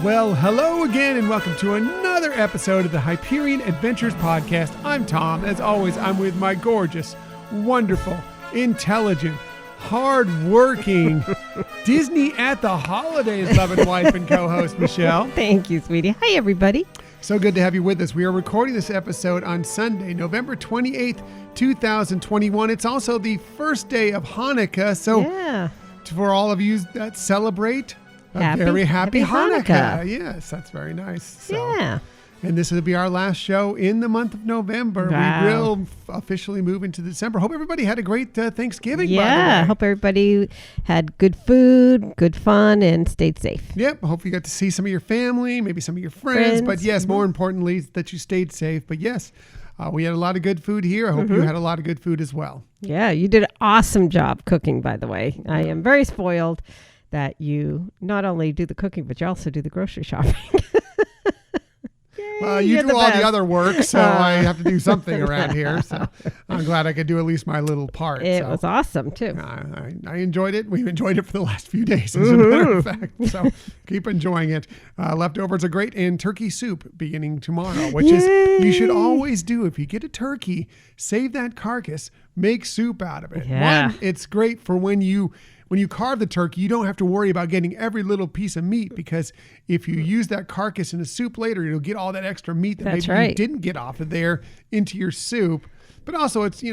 Well, hello again and welcome to another episode of the Hyperion Adventures Podcast. I'm Tom. As always, I'm with my gorgeous, wonderful, intelligent, hard-working, Disney at the holidays loving wife and co-host, Michelle. Thank you, sweetie. Hi, everybody. So good to have you with us. We are recording this episode on Sunday, November 28th, 2021. It's also the first day of Hanukkah. So for all of you that celebrate, very happy Hanukkah. Yes, that's very nice. So, and this will be our last show in the month of November. Wow. We will officially move into December. Hope everybody had a great Thanksgiving, by the way. Yeah, hope everybody had good food, good fun, and stayed safe. Yep, hope you got to see some of your family, maybe some of your friends. But yes, more importantly, that you stayed safe. But yes, we had a lot of good food here. I hope you had a lot of good food as well. Yeah, you did an awesome job cooking, by the way. I am very spoiled that you not only do the cooking, but you also do the grocery shopping. Well, you do all the other work, so I have to do something around here. So I'm glad I could do at least my little part. It was awesome, too. I enjoyed it. We've enjoyed it for the last few days, as a matter of fact. So keep enjoying it. Leftovers are great. And turkey soup beginning tomorrow, which is you should always do. If you get a turkey, save that carcass, make soup out of it. Yeah. One, it's great for when you carve the turkey, you don't have to worry about getting every little piece of meat, because if you use that carcass in a soup later, you'll get all that extra meat that you didn't get off of there into your soup. But also it's,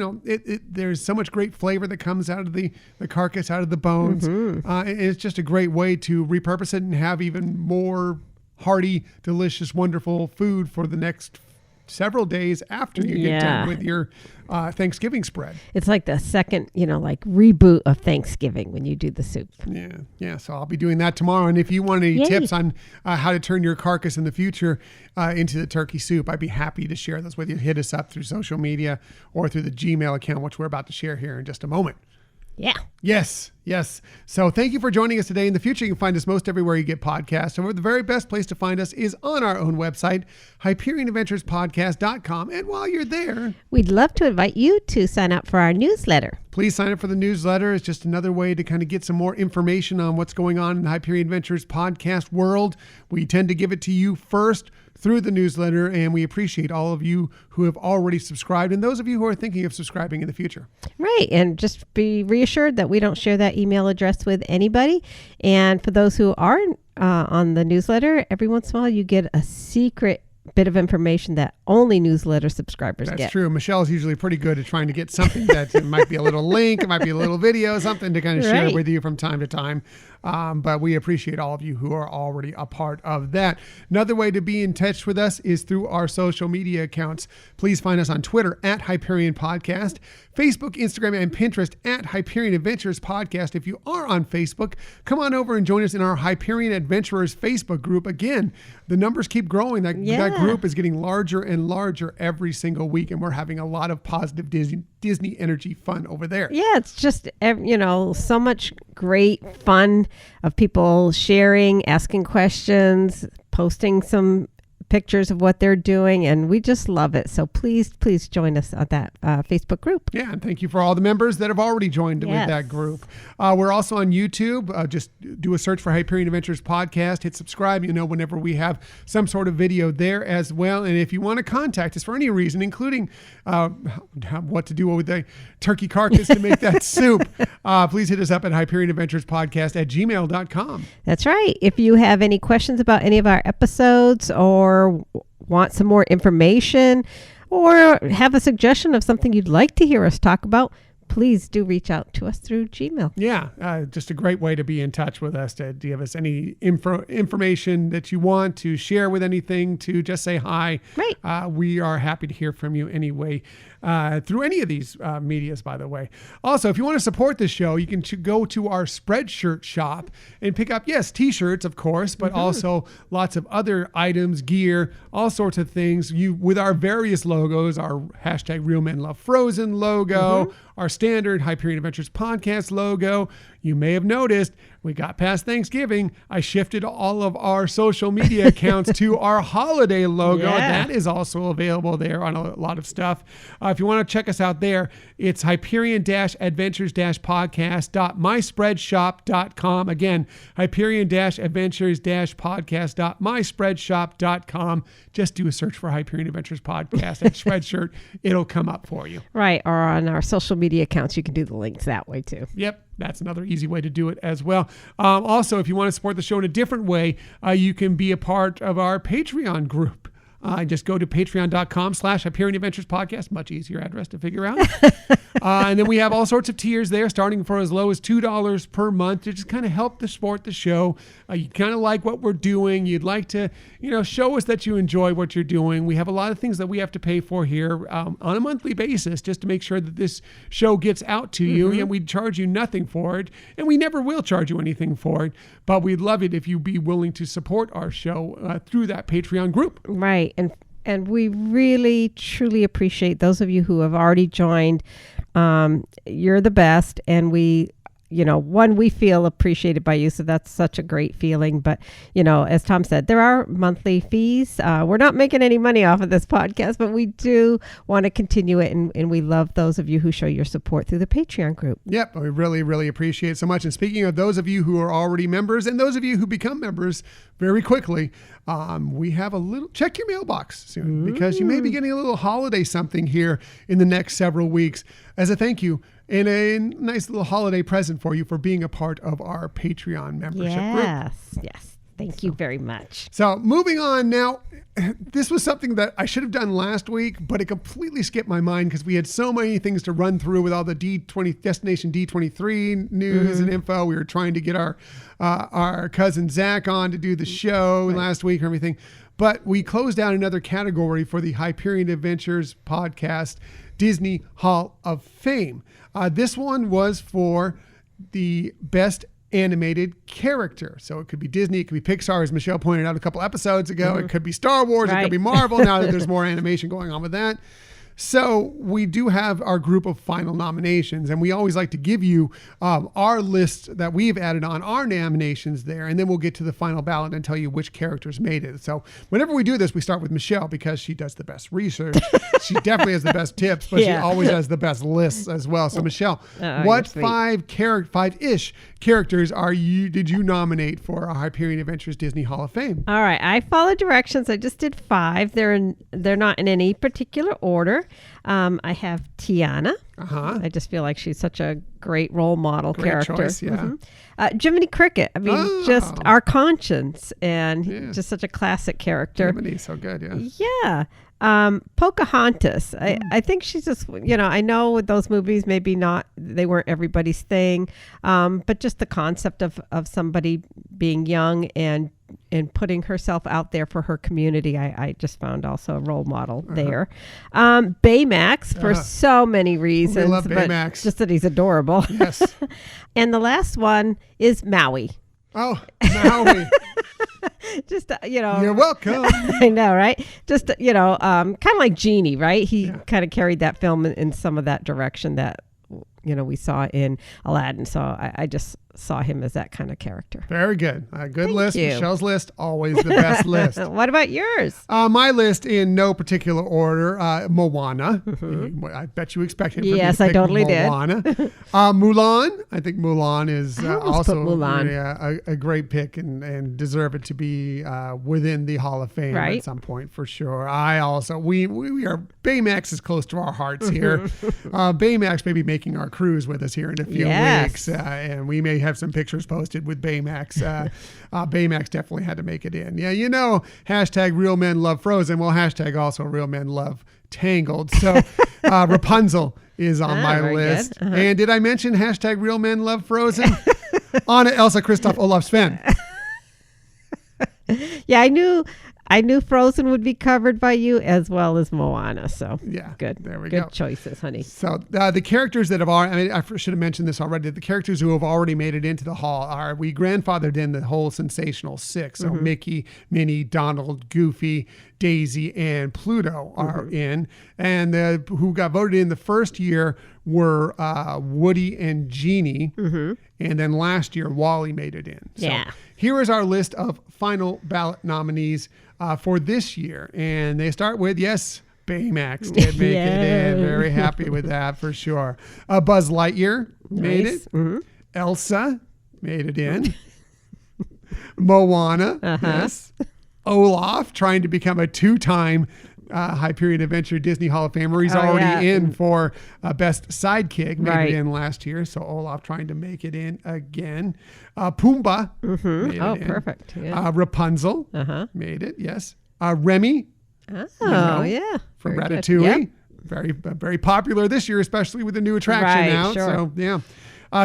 there's so much great flavor that comes out of the carcass, out of the bones. It's just a great way to repurpose it and have even more hearty, delicious, wonderful food for the next several days after you get done with your Thanksgiving spread. It's like the second, reboot of Thanksgiving when you do the soup. Yeah. So I'll be doing that tomorrow. And if you want any tips on how to turn your carcass in the future into the turkey soup, I'd be happy to share those with you. Hit us up through social media or through the Gmail account, which we're about to share here in just a moment. Yeah. Yes. So thank you for joining us today. In the future, you can find us most everywhere you get podcasts. However, the very best place to find us is on our own website, HyperionAdventuresPodcast.com. And while you're there, we'd love to invite you to sign up for our newsletter. Please sign up for the newsletter. It's just another way to kind of get some more information on what's going on in the Hyperion Adventures podcast world. We tend to give it to you first through the newsletter, and we appreciate all of you who have already subscribed and those of you who are thinking of subscribing in the future. Right, and just be reassured that we don't share that email address with anybody. And for those who are on the newsletter, every once in a while you get a secret bit of information that only newsletter subscribers get. That's true. Michelle's usually pretty good at trying to get something that it might be a little link, it might be a little video, something to kind of share with you from time to time. But we appreciate all of you who are already a part of that. Another way to be in touch with us is through our social media accounts. Please find us on Twitter at Hyperion Podcast, Facebook, Instagram, and Pinterest at Hyperion Adventures Podcast. If you are on Facebook, come on over and join us in our Hyperion Adventurers Facebook group. Again, the numbers keep growing. That group is getting larger and larger every single week, and we're having a lot of positive Disney energy fun over there. Yeah, it's just, so much great fun of people sharing, asking questions, posting some pictures of what they're doing, and we just love it. So please join us on that Facebook group. Yeah, and thank you for all the members that have already joined with that group. We're also on YouTube. Just do a search for Hyperion Adventures Podcast. Hit subscribe, whenever we have some sort of video there as well. And if you want to contact us for any reason, including what to do with the turkey carcass to make that soup, please hit us up at HyperionAdventuresPodcast@gmail.com. That's right. If you have any questions about any of our episodes or want some more information or have a suggestion of something you'd like to hear us talk about, please do reach out to us through Gmail. Yeah, just a great way to be in touch with us, to give us any information that you want, to share with anything, to just say hi. Right. We are happy to hear from you anyway, through any of these medias, by the way. Also, if you want to support this show, you can go to our Spreadshirt shop and pick up, t-shirts, of course, but also lots of other items, gear, all sorts of things. With our various logos, our #RealMenLoveFrozen logo, our standard Hyperion Adventures podcast logo. you may have noticed we got past Thanksgiving. I shifted all of our social media accounts to our holiday logo. Yeah. That is also available there on a lot of stuff. If you want to check us out there, it's Hyperion-Adventures-Podcast.myspreadshop.com. Again, Hyperion-Adventures-Podcast.myspreadshop.com. Just do a search for Hyperion Adventures Podcast and Spreadshirt. It'll come up for you. Right. Or on our social media accounts, you can do the links that way too. Yep. That's another easy way to do it as well. Also, if you want to support the show in a different way, you can be a part of our Patreon group. Just go to patreon.com/Hyperion Adventures Podcast. Much easier address to figure out. And then we have all sorts of tiers there, starting for as low as $2 per month to just kind of help to support the show. You kind of like what we're doing. You'd like to, show us that you enjoy what you're doing. We have a lot of things that we have to pay for here on a monthly basis just to make sure that this show gets out to you. And we charge you nothing for it. And we never will charge you anything for it. But we'd love it if you'd be willing to support our show through that Patreon group. Right. And we really, truly appreciate those of you who have already joined. You're the best. And we feel appreciated by you. So that's such a great feeling. But, as Tom said, there are monthly fees. We're not making any money off of this podcast, but we do want to continue it. And we love those of you who show your support through the Patreon group. Yep. We really, really appreciate it so much. And speaking of those of you who are already members and those of you who become members very quickly, we have a little, check your mailbox soon because you may be getting a little holiday something here in the next several weeks as a thank you and a nice little holiday present for you for being a part of our Patreon membership group. Yes. Thank you very much. So moving on now, this was something that I should have done last week, but it completely skipped my mind because we had so many things to run through with all the Destination D23 news and info. We were trying to get our cousin Zach on to do the show last week and everything. But we closed out another category for the Hyperion Adventures podcast, Disney Hall of Fame. This one was for the best animated character. So it could be Disney, it could be Pixar, as Michelle pointed out a couple episodes ago. It could be Star Wars, it could be Marvel, now that there's more animation going on with that. So we do have our group of final nominations, and we always like to give you our list that we've added on our nominations there, and then we'll get to the final ballot and tell you which characters made it. So whenever we do this, we start with Michelle because she does the best research. She definitely has the best tips, but she always has the best lists as well. So Michelle, what five-ish characters did you nominate for our Hyperion Adventures Disney Hall of Fame? All right, I followed directions. I just did 5. They're not in any particular order. I have Tiana. I just feel like she's such a great role model character. Choice, yeah. Jiminy Cricket. I mean, just our conscience and just such a classic character. Jiminy's so good, Yeah. Pocahontas. I think she's just, I know with those movies, maybe they weren't everybody's thing. But just the concept of somebody being young and putting herself out there for her community, I just found also a role model there. Baymax for so many reasons. We love Baymax. Just that he's adorable. Yes. And the last one is Maui. Oh, Maui. Just, You're welcome. I know, right? Just, kind of like Genie, right? He kind of carried that film in some of that direction that, we saw in Aladdin. So I just saw him as that kind of character. Very good. Good Thank list. you. Michelle's list, always the best list. What about yours? My list in no particular order, Moana. I bet you expected for me to pick totally Moana. Mulan. I think Mulan is also Mulan. A great pick and deserve it to be within the Hall of Fame at some point for sure. I also, we are, Baymax is close to our hearts here. Baymax may be making our cruise with us here in a few weeks. And we may have some pictures posted with Baymax. Baymax definitely had to make it in. Yeah, hashtag real men love Frozen. Well, hashtag also real men love Tangled. So Rapunzel is on my list. And did I mention hashtag real men love Frozen? Anna, Elsa, Kristoff, Olaf, Sven. Yeah, I knew Frozen would be covered by you as well as Moana. So good. There we go. Good choices, honey. So the characters that have already, I should have mentioned this already. The characters who have already made it into the hall are, we grandfathered in the whole sensational 6. So Mickey, Minnie, Donald, Goofy, Daisy, and Pluto are in. And who got voted in the first year were Woody and Genie. And then last year, Wally made it in. So here is our list of final ballot nominees for this year. And they start with, yes, Baymax did make it in. Very happy with that for sure. Buzz Lightyear made it. Elsa made it in. Moana, yes. Olaf, trying to become a 2-time Hyperion Adventure Disney Hall of Famer. He's already in for Best Sidekick. Made it in last year. So Olaf trying to make it in again. Pumbaa made it in. Perfect. Yeah. Rapunzel made it, yes. Remy. From Ratatouille. Very popular this year, especially with the new attraction out. So, yeah.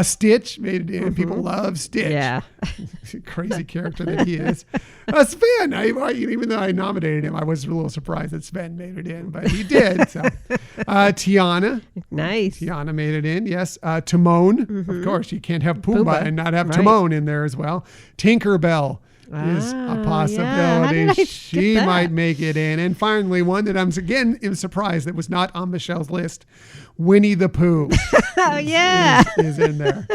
Stitch made it in. People love Stitch. Yeah. Crazy character that he is. Sven, even though I nominated him, I was a little surprised that Sven made it in, but he did. So, Tiana. Nice. Tiana made it in. Yes. Timon. Of course, you can't have Pumbaa and not have Timon in there as well. Tinkerbell is a possibility. Yeah. She might make it in. And finally, one that I'm surprised that was not on Michelle's list. Winnie the Pooh. Is in there.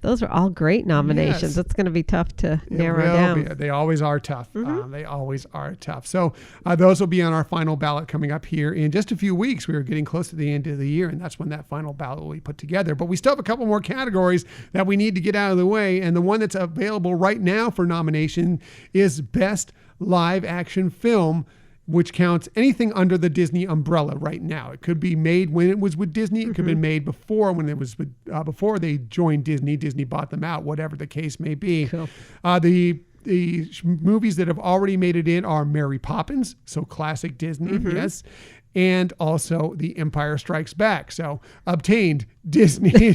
Those are all great nominations. It's going to be tough to narrow down. They always are tough. They always are tough. So those will be on our final ballot coming up here in just a few weeks. We are getting close to the end of the year, and that's when that final ballot will be put together. But we still have a couple more categories that we need to get out of the way. And the one that's available right now for nomination is Best Live Action Film, which counts anything under the Disney umbrella right now. It could be made when it was with Disney. It could have been made before, when it was with, before they joined Disney. Disney bought them out, whatever the case may be. Cool. The movies that have already made it in are Mary Poppins, so classic Disney, yes, and also The Empire Strikes Back, so obtained Disney.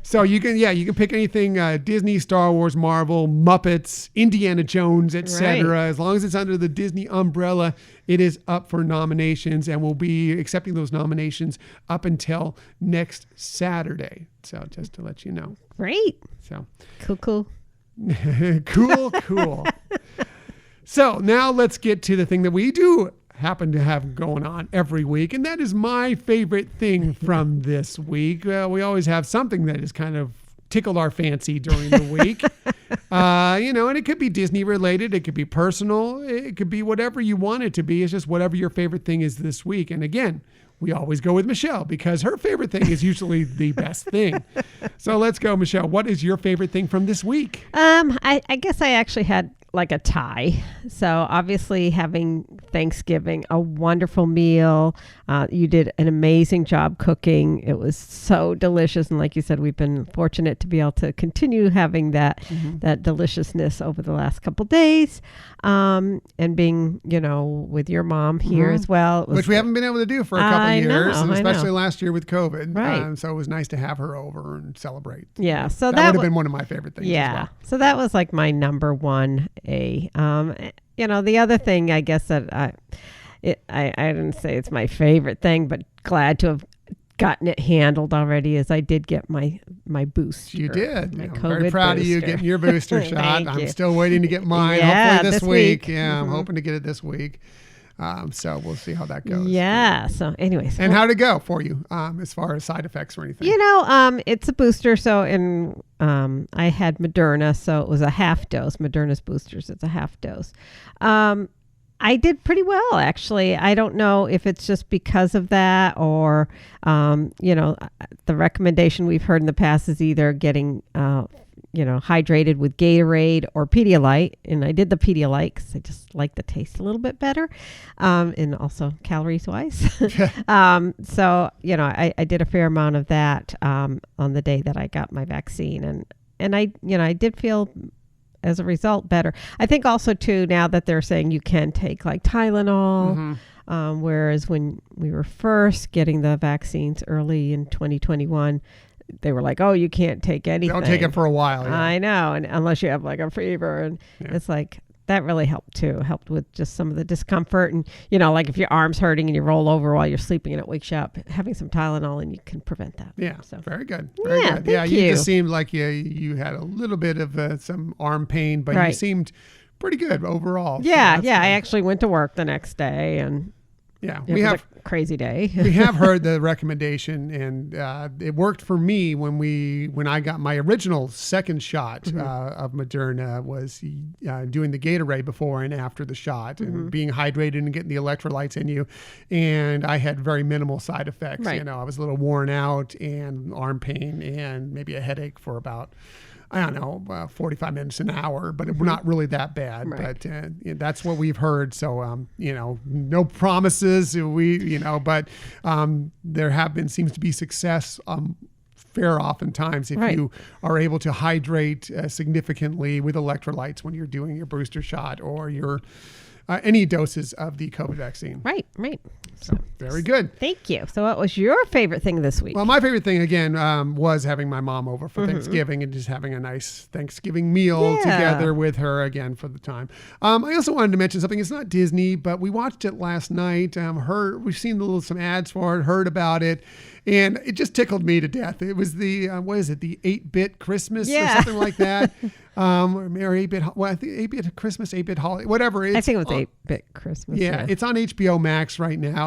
So you can pick anything Disney, Star Wars, Marvel, Muppets, Indiana Jones, etc. As long as it's under the Disney umbrella, it is up for nominations, and we'll be accepting those nominations up until next Saturday. So just to let you know. Great. So cool. cool. So now let's get to the thing that we do happen to have going on every week, and that is my favorite thing from this week. We always have something that has kind of tickled our fancy during the week. And it could be Disney related, it could be personal, it could be whatever you want it to be. It's just whatever your favorite thing is this week. And again, we always go with Michelle because her favorite thing is usually the best thing. So let's go, Michelle. What is your favorite thing from this week? I guess I actually had like a tie. So obviously having Thanksgiving, a wonderful meal. You did an amazing job cooking. It was so delicious. And like you said, we've been fortunate to be able to continue having that deliciousness over the last couple days. And being, with your mom here as well. Which we haven't been able to do for a couple of years, and especially last year with COVID. Right. So it was nice to have her over and celebrate. Yeah. So that would have been one of my favorite things. Yeah. As well. So that was like my number one. The other thing, I guess that I didn't say it's my favorite thing, but glad to have gotten it handled already, is I did get my booster. You did. I'm very proud of you getting your booster shot. I'm still waiting to get mine. Hopefully this week. Yeah, I'm hoping to get it this week. So we'll see how that goes. Yeah. So anyways. And how'd it go for you as far as side effects or anything? It's a booster. So I had Moderna. So it was a half dose. Moderna's boosters. It's a half dose. I did pretty well, actually. I don't know if it's just because of that or, the recommendation we've heard in the past is either getting, hydrated with Gatorade or Pedialyte. And I did the Pedialyte because I just like the taste a little bit better. And also calories wise. So, I did a fair amount of that on the day that I got my vaccine. And I did feel, as a result, better. I think also too, now that they're saying you can take like Tylenol, whereas when we were first getting the vaccines early in 2021, they were like, oh, you can't take anything. Don't take it for a while. Yeah. I know. And unless you have like a fever, and it's like, that really helped too. Helped with just some of the discomfort. And, like if your arm's hurting and you roll over while you're sleeping and it wakes you up, having some Tylenol and you can prevent that. Yeah. So very good. Very good. Yeah. You just seemed like you had a little bit of some arm pain, but you seemed pretty good overall. Yeah. So I actually went to work the next day and yeah, we have crazy day. We have heard the recommendation, and it worked for me when I got my original second shot of Moderna, was doing the Gatorade before and after the shot, and being hydrated and getting the electrolytes in you. And I had very minimal side effects. Right. You know, I was a little worn out and arm pain and maybe a headache for about, I don't know, 45 minutes, an hour, but it not really that bad. Right. But that's what we've heard. So, no promises. But there seems to be success fair oftentimes if you are able to hydrate significantly with electrolytes when you're doing your booster shot or your any doses of the COVID vaccine. Right. So very good. Thank you. So what was your favorite thing this week? Well, my favorite thing, again, was having my mom over for Thanksgiving and just having a nice Thanksgiving meal together with her again for the time. I also wanted to mention something. It's not Disney, but we watched it last night. We've seen some ads for it, heard about it, and it just tickled me to death. It was the, the 8-bit Christmas or something like that. Or 8-bit, I think 8-bit Christmas, 8-bit holiday, whatever. I think it was 8-bit Christmas. Yeah, it's on HBO Max right now.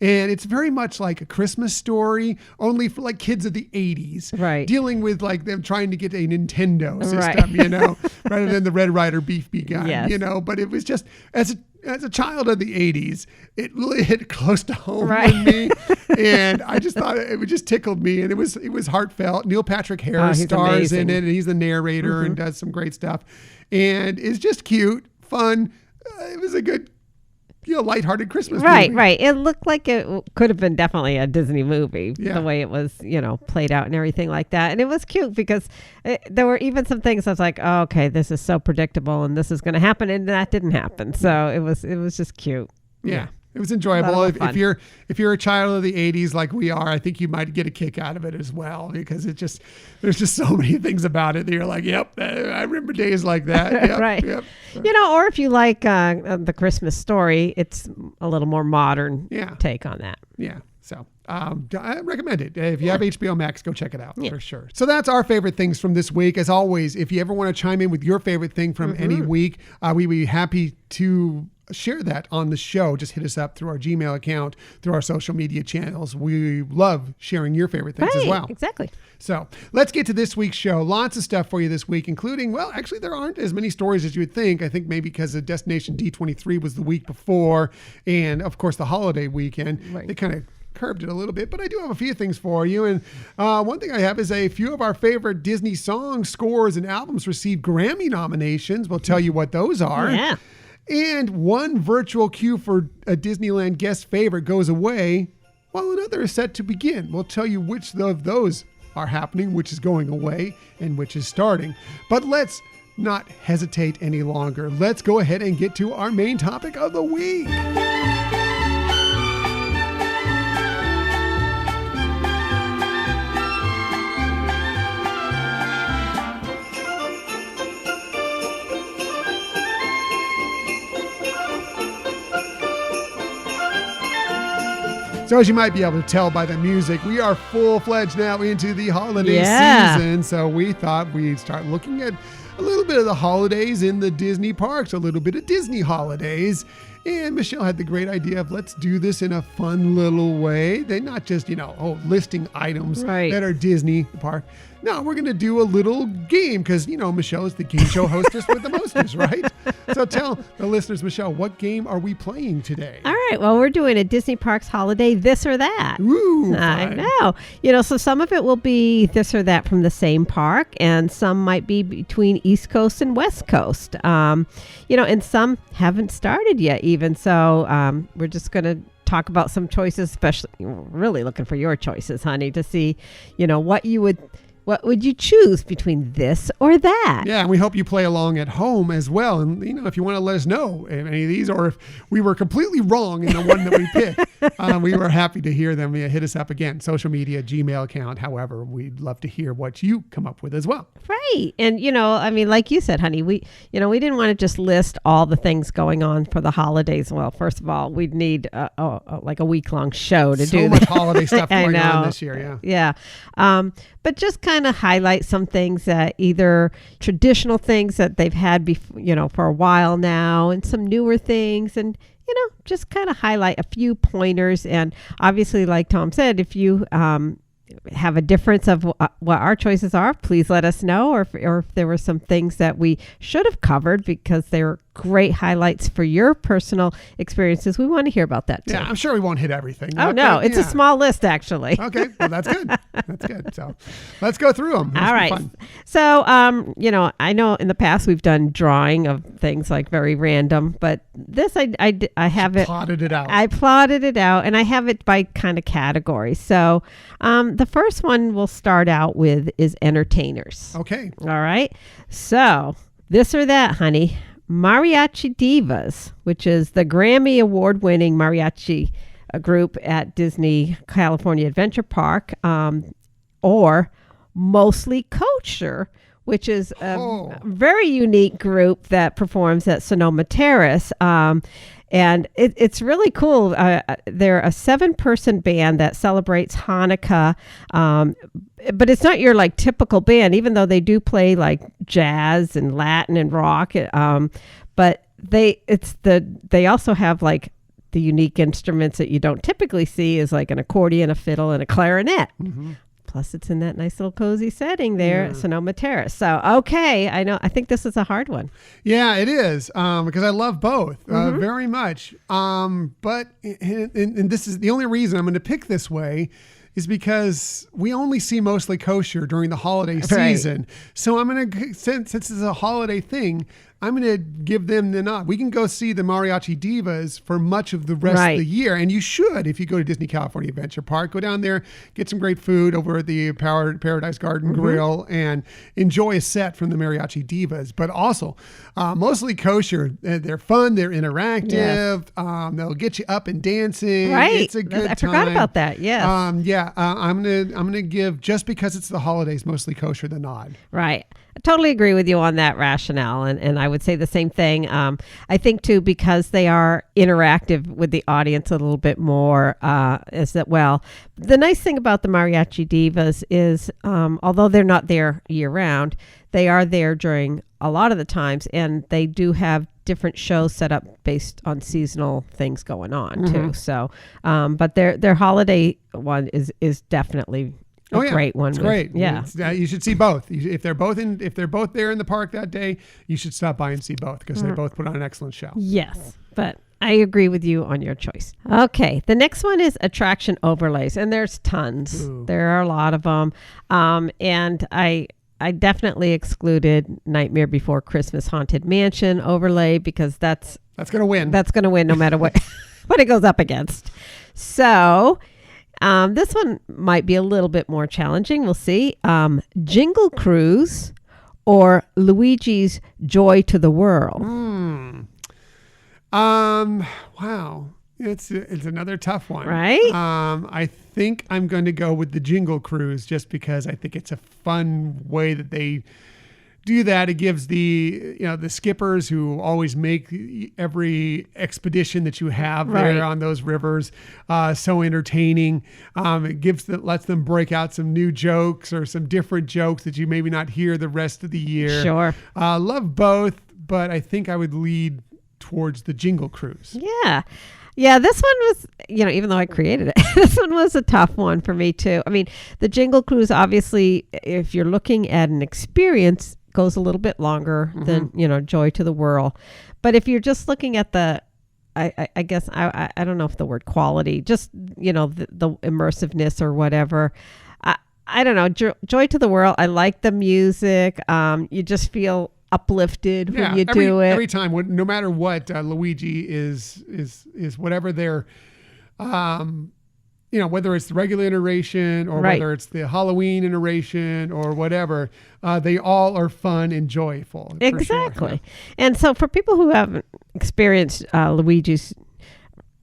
And it's very much like a Christmas story, only for like kids of the 80s. Right. Dealing with like them trying to get a Nintendo system, rather than the Red Ryder beefy gun, But it was just, as a child of the 80s, it really hit close to home with me. And I just thought it just tickled me. And it was heartfelt. Neil Patrick Harris stars in it, and he's the narrator and does some great stuff. And it's just cute, fun. It was a good, lighthearted Christmas movie. Right. It looked like it could have been definitely a Disney movie, the way it was, played out and everything like that. And it was cute because there were even some things I was like, oh, okay, this is so predictable and this is going to happen, and that didn't happen. So it was just cute. Yeah. It was enjoyable. If you're a child of the 80s like we are, I think you might get a kick out of it as well, because there's just so many things about it that you're like, yep, I remember days like that. Yep, right. Yep. Or if you like the Christmas Story, it's a little more modern take on that. Yeah. So I recommend it. If you have HBO Max, go check it out for sure. So that's our favorite things from this week. As always, if you ever want to chime in with your favorite thing from any week, we'd be happy to share that on the show. Just hit us up through our Gmail account, through our social media channels. We love sharing your favorite things as well. Exactly. So let's get to this week's show. Lots of stuff for you this week, including, well, actually there aren't as many stories as you would think. I think maybe because of Destination D23 was the week before, and of course the holiday weekend. They kind of curbed it a little bit, but I do have a few things for you. And one thing I have is a few of our favorite Disney songs, scores, and albums received Grammy nominations. We'll tell you what those are. Yeah. And one virtual queue for a Disneyland guest favorite goes away, while another is set to begin. We'll tell you which of those are happening, which is going away, and which is starting. But let's not hesitate any longer. Let's go ahead and get to our main topic of the week. So as you might be able to tell by the music, we are full-fledged now into the holiday season. So we thought we'd start looking at a little bit of the holidays in the Disney parks, a little bit of Disney holidays. And Michelle had the great idea of let's do this in a fun little way. They're not just, listing items that are Disney park. No, we're going to do a little game because, Michelle is the game show hostess with the mostest, right? So tell the listeners, Michelle, what game are we playing today? All right. Well, we're doing a Disney Parks holiday this or that. Ooh, I know. So some of it will be this or that from the same park, and some might be between East Coast and West Coast. And some haven't started yet even. So we're just going to talk about some choices, especially really looking for your choices, honey, to see, what would you choose between this or that? Yeah, and we hope you play along at home as well. And, if you want to let us know if any of these, or if we were completely wrong in the one that we picked, we were happy to hear them. Hit us up again, social media, Gmail account. However, we'd love to hear what you come up with as well. Right. And, like you said, honey, we didn't want to just list all the things going on for the holidays. Well, first of all, we'd need like a week-long show to do so much holiday stuff going on this year. Yeah. But just kind kind of highlight some things that either traditional things that they've had before, for a while now, and some newer things, and just kind of highlight a few pointers. And obviously, like Tom said, if you have a difference of what our choices are, please let us know, or if there were some things that we should have covered, because they're great highlights for your personal experiences. We want to hear about that too. Yeah, I'm sure we won't hit everything. Oh, no, it's a small list, actually. Okay, well, that's good. That's good. So let's go through them. All right. So, I know in the past we've done drawing of things like very random, but this I have it. Plotted it out. I plotted it out, and I have it by kind of category. So the first one we'll start out with is entertainers. Okay. All right. So this or that, honey. Mariachi Divas, which is the Grammy award-winning mariachi group at Disney California Adventure Park, or Mostly Kosher, which is a very unique group that performs at Sonoma Terrace. And it's really cool. They're a 7-person band that celebrates Hanukkah. But it's not your like typical band, even though they do play like jazz and Latin and rock. But they also have like the unique instruments that you don't typically see, is like an accordion, a fiddle, and a clarinet. Mm-hmm. Plus, it's in that nice little cozy setting there at Sonoma Terrace. So, okay, I think this is a hard one. Yeah, it is, because I love both very much. But this is the only reason I'm going to pick this way, is because we only see Mostly Kosher during the holiday season. So I'm going to, since this is a holiday thing, I'm going to give them the nod. We can go see the Mariachi Divas for much of the rest of the year. And you should, if you go to Disney California Adventure Park, go down there, get some great food over at the Paradise Garden Grill, and enjoy a set from the Mariachi Divas. But also, Mostly Kosher, they're fun, they're interactive, they'll get you up and dancing. Right. It's a good time. I forgot about that, yes. I'm gonna give, just because it's the holidays, Mostly Kosher the nod. Right. I totally agree with you on that rationale, and I would say the same thing. I think too, because they are interactive with the audience a little bit more, is that, well, the nice thing about the Mariachi Divas is, although they're not there year round, they are there during a lot of the times, and they do have different shows set up based on seasonal things going on too. So, but their holiday one is definitely great one. It's great. Yeah. You should see both. If they're both there in the park that day, you should stop by and see both, because they both put on an excellent show. Yes, but I agree with you on your choice. Okay, the next one is attraction overlays, and there's tons. Ooh. There are a lot of them, and I definitely excluded Nightmare Before Christmas Haunted Mansion overlay, because that's going to win. That's going to win no matter what what it goes up against. So. This one might be a little bit more challenging. We'll see. Jingle Cruise or Luigi's Joy to the World. Wow. It's another tough one. Right? I think I'm going to go with the Jingle Cruise, just because I think it's a fun way that they do that. It gives the skippers who always make every expedition that you have there on those rivers so entertaining. It lets them break out some new jokes or some different jokes that you maybe not hear the rest of the year. Sure. Love both, but I think I would lead towards the Jingle Cruise. Yeah. Yeah, this one was, even though I created it, this one was a tough one for me too. I mean, the Jingle Cruise, obviously, if you're looking at an experience, goes a little bit longer than, Joy to the World. But if you're just looking at I guess, I don't know if the word quality, just, the immersiveness or whatever. I don't know. Joy to the World, I like the music. You just feel uplifted when you do it. Every time, no matter what, Luigi is whatever their, whether it's the regular iteration or whether it's the Halloween iteration or whatever, they all are fun and joyful. Exactly. Sure. And so for people who haven't experienced Luigi's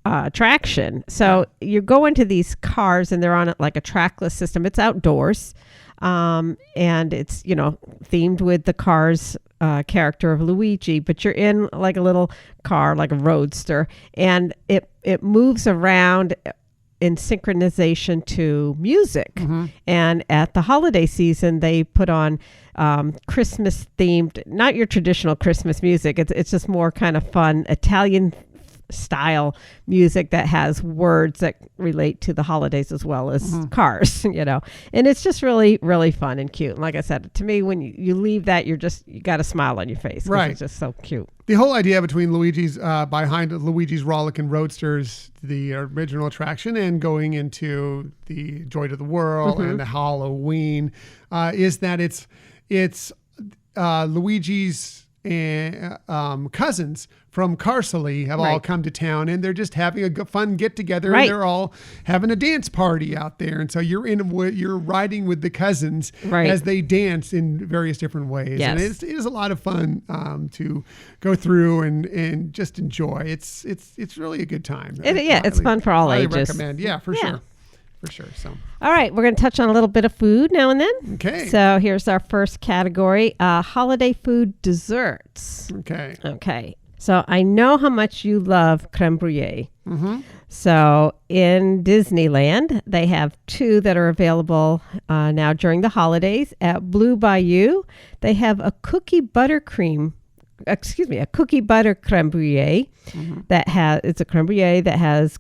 attraction, so you go into these cars and they're on like a trackless system. It's outdoors, and it's, themed with the car's character of Luigi, but you're in like a little car, like a roadster, and it moves around in synchronization to music. And at the holiday season, they put on Christmas themed, not your traditional Christmas music. It's just more kind of fun Italian style music that has words that relate to the holidays as well as cars, and it's just really, really fun and cute. And like I said, to me, when you leave that, you got a smile on your face. Right. It's just so cute. The whole idea between Luigi's, behind Luigi's Rollickin' Roadsters, the original attraction, and going into the Joy to the World and the Halloween, is that it's Luigi's cousins from Carsally have all come to town, and they're just having a fun get together. And they're all having a dance party out there, and so you're riding with the cousins as they dance in various different ways. And it is a lot of fun to go through and just enjoy. It's really a good time. It's fun for all ages. Recommend, for sure. For sure. So, all right, we're going to touch on a little bit of food now and then. Okay. So here's our first category: holiday food desserts. Okay. So I know how much you love creme brulee. So in Disneyland, they have 2 that are available now during the holidays. At Blue Bayou, they have a cookie butter creme brulee it's a creme brulee that has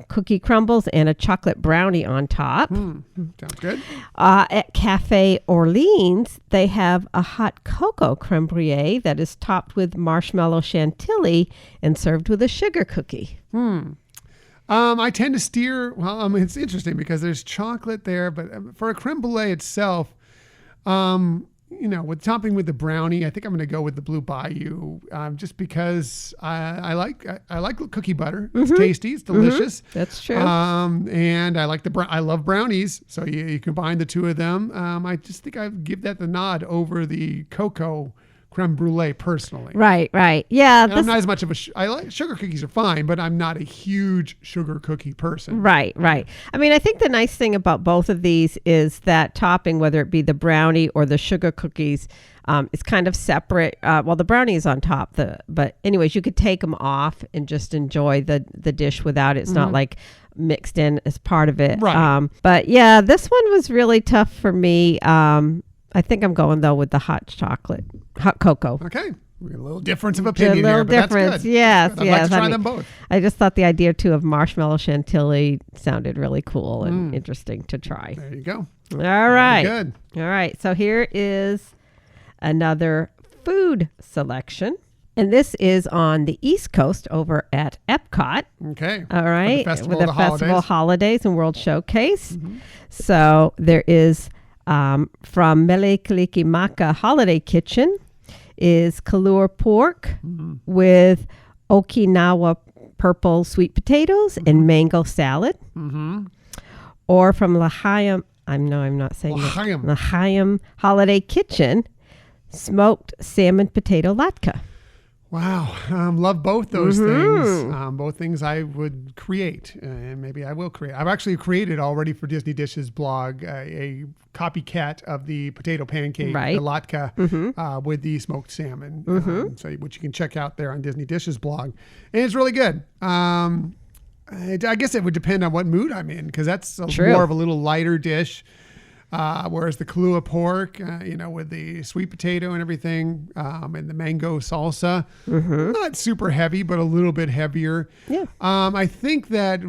cookie crumbles and a chocolate brownie on top. Sounds good. At Cafe Orleans, they have a hot cocoa creme brulee that is topped with marshmallow chantilly and served with a sugar cookie. I tend to steer. Well, I mean, it's interesting because there's chocolate there, but for a creme brulee itself, with topping with the brownie, I think I'm going to go with the Blue Bayou, just because I like cookie butter. It's tasty, it's delicious. That's true. And I like I love brownies, so you combine the 2 of them. I just think I give that the nod over the cocoa creme brulee personally. Right. Yeah. I'm not as much of I like sugar cookies are fine, but I'm not a huge sugar cookie person. Right. I mean, I think the nice thing about both of these is that topping, whether it be the brownie or the sugar cookies, is kind of separate. Well, the brownie is on top, but anyways, you could take them off and just enjoy the dish without it. It's not like mixed in as part of it. Right. But yeah, this one was really tough for me. I think I'm going though with the hot cocoa. Okay. We got a little difference of opinion here, but that's good. Yes. I'd like to try them both. I just thought the idea too of marshmallow chantilly sounded really cool and interesting to try. There you go. All right. Very good. All right. So here is another food selection. And this is on the East Coast over at Epcot. Okay. All right. With the Festival Holidays and World Showcase. So there is from Mele Kalikimaka Holiday Kitchen is Kalua pork with Okinawa purple sweet potatoes and mango salad. Or from L'Chaim, I'm not saying L'Chaim Holiday Kitchen, smoked salmon potato latke. Wow. Love both those things. Both things I would create, and maybe I will create. I've actually created already for Disney Dishes blog a copycat of the potato pancake, the latke, with the smoked salmon, which you can check out there on Disney Dishes blog. And it's really good. I guess it would depend on what mood I'm in, because that's more of a little lighter dish. Whereas the Kalua pork, with the sweet potato and everything, and the mango salsa, not super heavy, but a little bit heavier. Yeah. I think that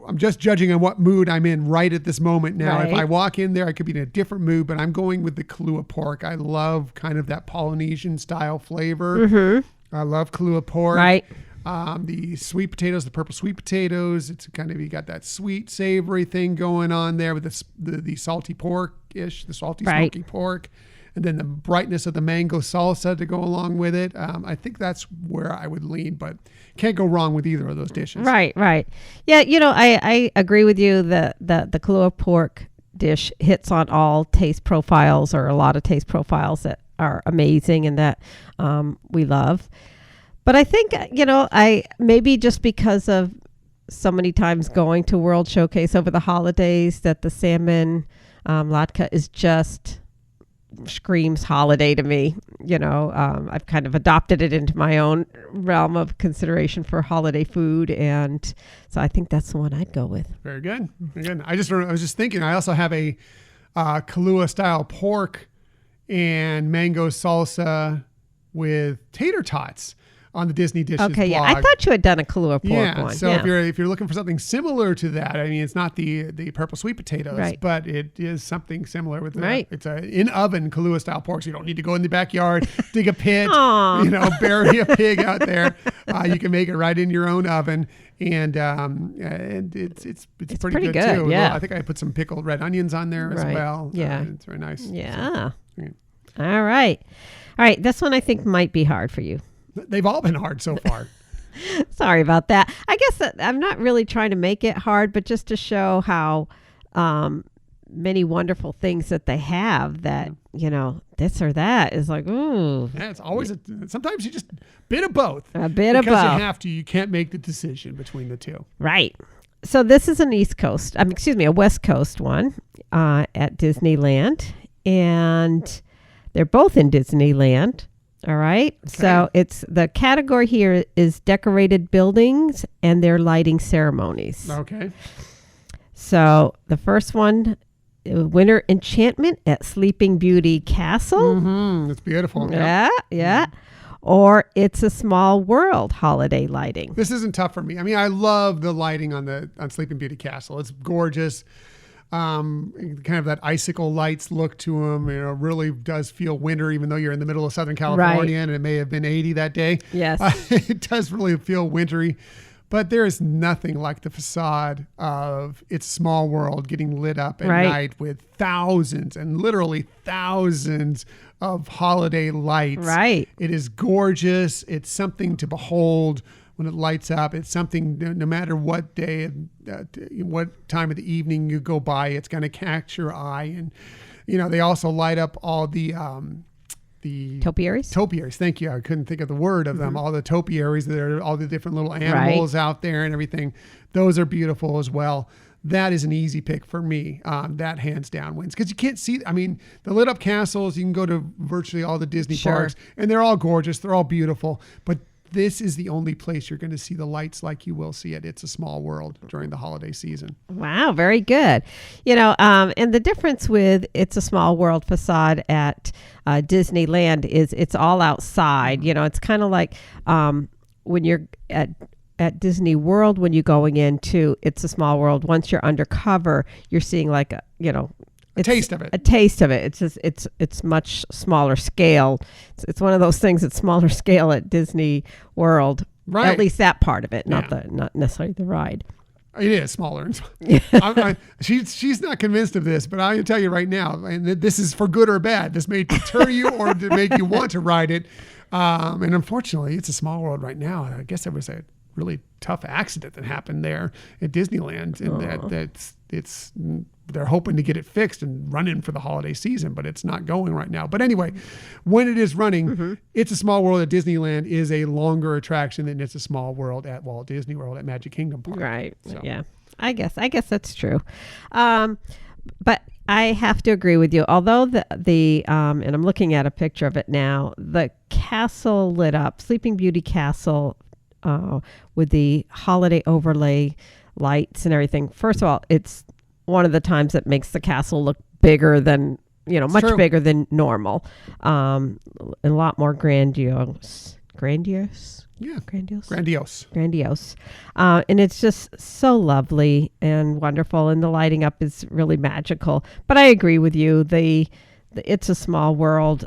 I'm just judging on what mood I'm in right at this moment now. Right. If I walk in there, I could be in a different mood, but I'm going with the Kalua pork. I love kind of that Polynesian style flavor. I love Kalua pork. Right. The sweet potatoes, the purple sweet potatoes, it's kind of, you got that sweet savory thing going on there with the salty pork-ish, the salty smoky pork, and then the brightness of the mango salsa to go along with it. I think that's where I would lean, but can't go wrong with either of those dishes. Right. Yeah, I agree with you that the Kalua pork dish hits on all taste profiles, or a lot of taste profiles that are amazing and that we love. But I think, I maybe just because of so many times going to World Showcase over the holidays, that the salmon latke is just screams holiday to me. I've kind of adopted it into my own realm of consideration for holiday food, and so I think that's the one I'd go with. Very good. Very good. I was just thinking, I also have a Kahlua style pork and mango salsa with tater tots on the Disney Dishes Okay, blog. yeah, I thought you had done a Kahlua pork one. So if you're looking for something similar to that, I mean, it's not the purple sweet potatoes, right, but it is something similar with right. It's a in oven Kahlua style pork, so you don't need to go in the backyard, dig a pit, Aww. Bury a pig out there. You can make it right in your own oven, and it's pretty good too. Yeah, I think I put some pickled red onions on there as well. Yeah, it's very nice. Yeah. So, All right. This one I think might be hard for you. They've all been hard so far. Sorry about that. I guess that I'm not really trying to make it hard, but just to show how many wonderful things that they have that, this or that is like, ooh. Yeah, it's always, sometimes you just bit of both. A bit of both. Because you have to. You can't make the decision between the two. Right. So this is a West Coast one at Disneyland. And they're both in Disneyland. All right. Okay. So it's the category here is decorated buildings and their lighting ceremonies. Okay. So the first one, Winter Enchantment at Sleeping Beauty Castle. Mm-hmm. It's beautiful. Yeah. Mm-hmm. Or It's a Small World holiday lighting. This isn't tough for me. I mean, I love the lighting on Sleeping Beauty Castle. It's gorgeous. Kind of that icicle lights look to them, really does feel winter, even though you're in the middle of Southern California, right, and it may have been 80 that day. Yes. It does really feel wintry, but there is nothing like the facade of It's a Small World getting lit up at night with thousands and literally thousands of holiday lights. Right. It is gorgeous. It's something to behold. When it lights up, it's something, no matter what day, what time of the evening you go by, it's going to catch your eye. And, they also light up all the topiaries. Topiaries. Thank you. I couldn't think of the word of them. All the topiaries that are all the different little animals out there and everything. Those are beautiful as well. That is an easy pick for me. That hands down wins because you can't see. I mean, the lit up castles, you can go to virtually all the Disney parks and they're all gorgeous. They're all beautiful, but this is the only place you're going to see the lights like you will see it. It's a Small World during the holiday season. Wow, very good. And the difference with It's a Small World facade at Disneyland is it's all outside. It's kind of like when you're at Disney World, when you're going into It's a Small World, once you're undercover, you're seeing like a taste of it. A taste of it. It's just it's much smaller scale. It's one of those things that's smaller scale at Disney World. Right. At least that part of it, not necessarily the ride. It is smaller. She's not convinced of this, but I can tell you right now, and this is for good or bad. This may deter you or to make you want to ride it. And unfortunately, It's a Small World right now. I guess there was a really tough accident that happened there at Disneyland, and they're hoping to get it fixed and running for the holiday season, but it's not going right now. But anyway, when it is running, It's a Small World at Disneyland is a longer attraction than It's a Small World at Walt Disney World at Magic Kingdom Park. Right. So. Yeah. I guess that's true. But I have to agree with you. Although the and I'm looking at a picture of it now, the castle lit up, Sleeping Beauty Castle, with the holiday overlay lights and everything. First of all, it's one of the times that makes the castle look bigger than, much bigger than normal. And a lot more grandiose. Yeah. Grandiose. And it's just so lovely and wonderful. And the lighting up is really magical. But I agree with you. The It's a Small World,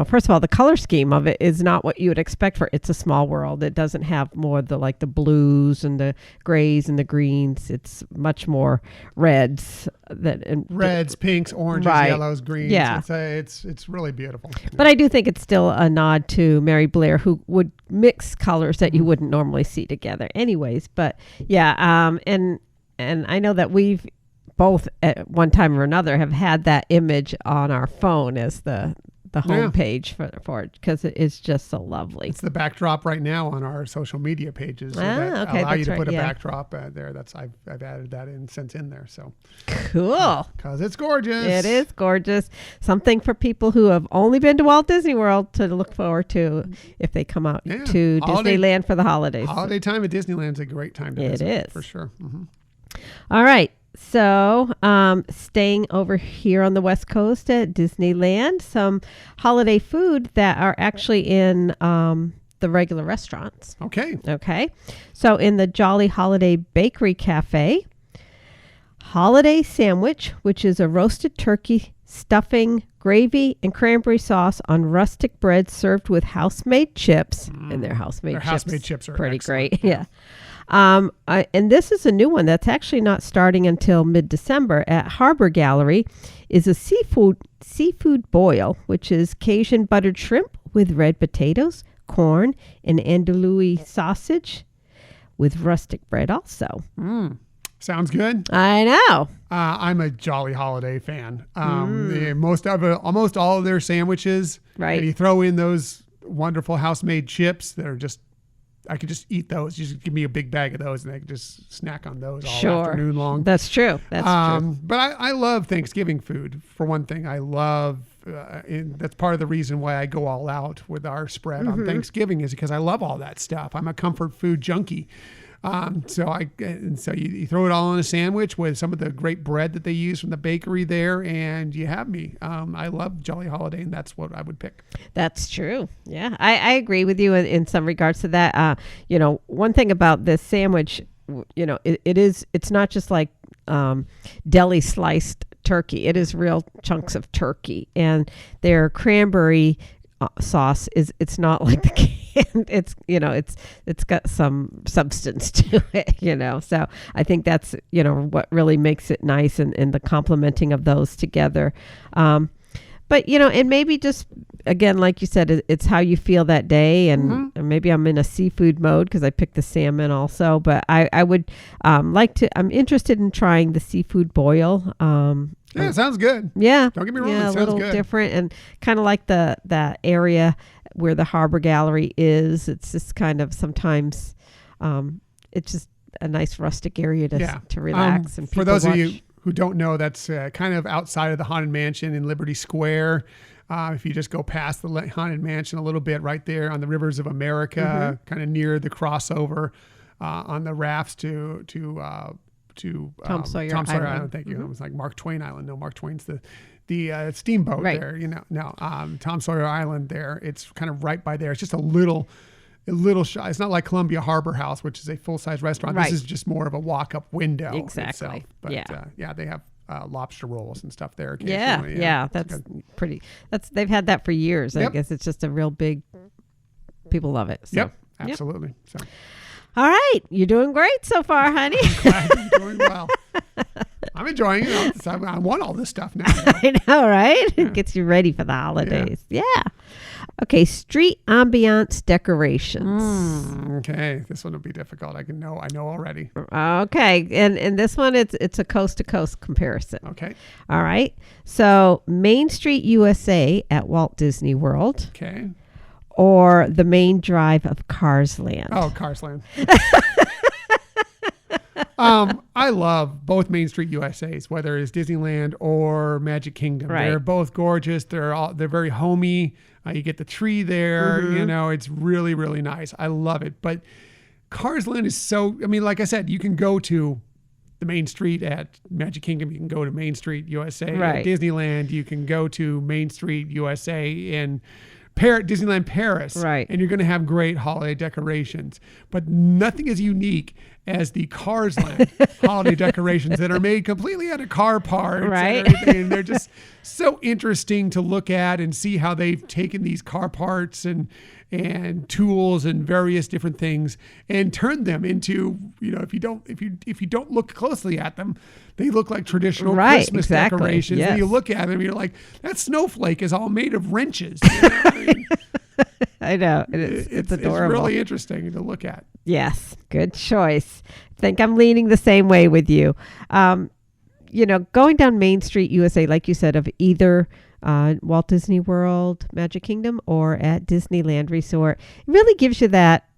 first of all, the color scheme of it is not what you would expect for It's a Small World. It doesn't have more the blues and the grays and the greens. It's much more reds. Reds, pinks, oranges, yellows, greens. Yeah. It's really beautiful. But I do think it's still a nod to Mary Blair, who would mix colors that you wouldn't normally see together anyways. But yeah, and I know that we've both at one time or another have had that image on our phone as the the homepage for it because it is just so lovely. It's the backdrop right now on our social media pages. So that allow you to put a backdrop there. I've added that since in there. So cool. Because it's gorgeous. It is gorgeous. Something for people who have only been to Walt Disney World to look forward to if they come out to Disneyland for the holidays. Holiday time at Disneyland's a great time to visit. It is. For sure. Mm-hmm. All right. So, staying over here on the West Coast at Disneyland, some holiday food that are actually in the regular restaurants. Okay. So, in the Jolly Holiday Bakery Cafe, holiday sandwich, which is a roasted turkey, stuffing, gravy, and cranberry sauce on rustic bread served with house-made chips. And their house-made chips are pretty great. Yeah. And this is a new one that's actually not starting until mid-December at Harbor Gallery, is a seafood boil, which is Cajun buttered shrimp with red potatoes, corn, and andouille sausage with rustic bread also. Sounds good. I know. I'm a Jolly Holiday fan. Almost all of their sandwiches. Right. And you throw in those wonderful house-made chips that are just, I could just eat those. Just give me a big bag of those and I could just snack on those all afternoon long. That's true. That's true. But I love Thanksgiving food. For one thing, I love, that's part of the reason why I go all out with our spread on Thanksgiving is because I love all that stuff. I'm a comfort food junkie. So you throw it all in a sandwich with some of the great bread that they use from the bakery there, and you have me. I love Jolly Holiday, and that's what I would pick. That's true. Yeah, I agree with you in some regards to that. One thing about this sandwich, it's not just like deli sliced turkey. It is real chunks of turkey, and their cranberry sauce it's not like the can. It's got some substance to it, so I think that's what really makes it nice and the complementing of those together. But and maybe just again, like you said, it's how you feel that day, and maybe I'm in a seafood mode because I picked the salmon also. But I would I'm interested in trying the seafood boil. Yeah, it sounds good. Yeah, don't get me wrong. Yeah, it sounds a little good. different and kind of like that area where the Harbor Gallery is. It's just kind of sometimes it's just a nice rustic area to relax and for those of you who don't know, that's kind of outside of the Haunted Mansion in Liberty Square. If you just go past the Haunted Mansion a little bit, right there on the Rivers of America, kind of near the crossover on the rafts to Tom Sawyer Island. Thank you. It was like Mark Twain Island. No, Mark Twain's the steamboat there. Tom Sawyer Island there. It's kind of right by there. It's just a little shy. It's not like Columbia Harbor House, which is a full-size restaurant. This is just more of a walk-up window. Exactly. Itself. But they have lobster rolls and stuff there. Yeah. That's pretty. They've had that for years. I guess it's just a real big. People love it. So. Yep. Absolutely. So. All right. You're doing great so far, honey. I'm glad you're doing well. I'm enjoying it. I want all this stuff now. I know, right? Yeah. It gets you ready for the holidays. Yeah. Okay. Street ambiance decorations. Okay. This one will be difficult. I know already. Okay. And this one, it's a coast to coast comparison. Okay. All right. So Main Street USA at Walt Disney World. Okay. Or the main drive of Cars Land. Oh, Cars Land. I love both Main Street USAs, whether it's Disneyland or Magic Kingdom. Right. They're both gorgeous. They're very homey. You get the tree there. It's really, really nice. I love it. But Cars Land is so, like I said, you can go to the Main Street at Magic Kingdom. You can go to Main Street USA at Disneyland. You can go to Main Street USA in Disneyland Paris, right? And you're going to have great holiday decorations, but nothing as unique as the Cars Land holiday decorations that are made completely out of car parts, right? And everything. And they're just so interesting to look at and see how they've taken these car parts and tools and various different things and turned them into, if you don't look closely at them, they look like traditional Christmas decorations. Yes. And you look at them, you're like, that snowflake is all made of wrenches. I know. It's adorable. It's really interesting to look at. Yes. Good choice. I think I'm leaning the same way with you. Going down Main Street USA, like you said, of either Walt Disney World, Magic Kingdom, or at Disneyland Resort. It really gives you that,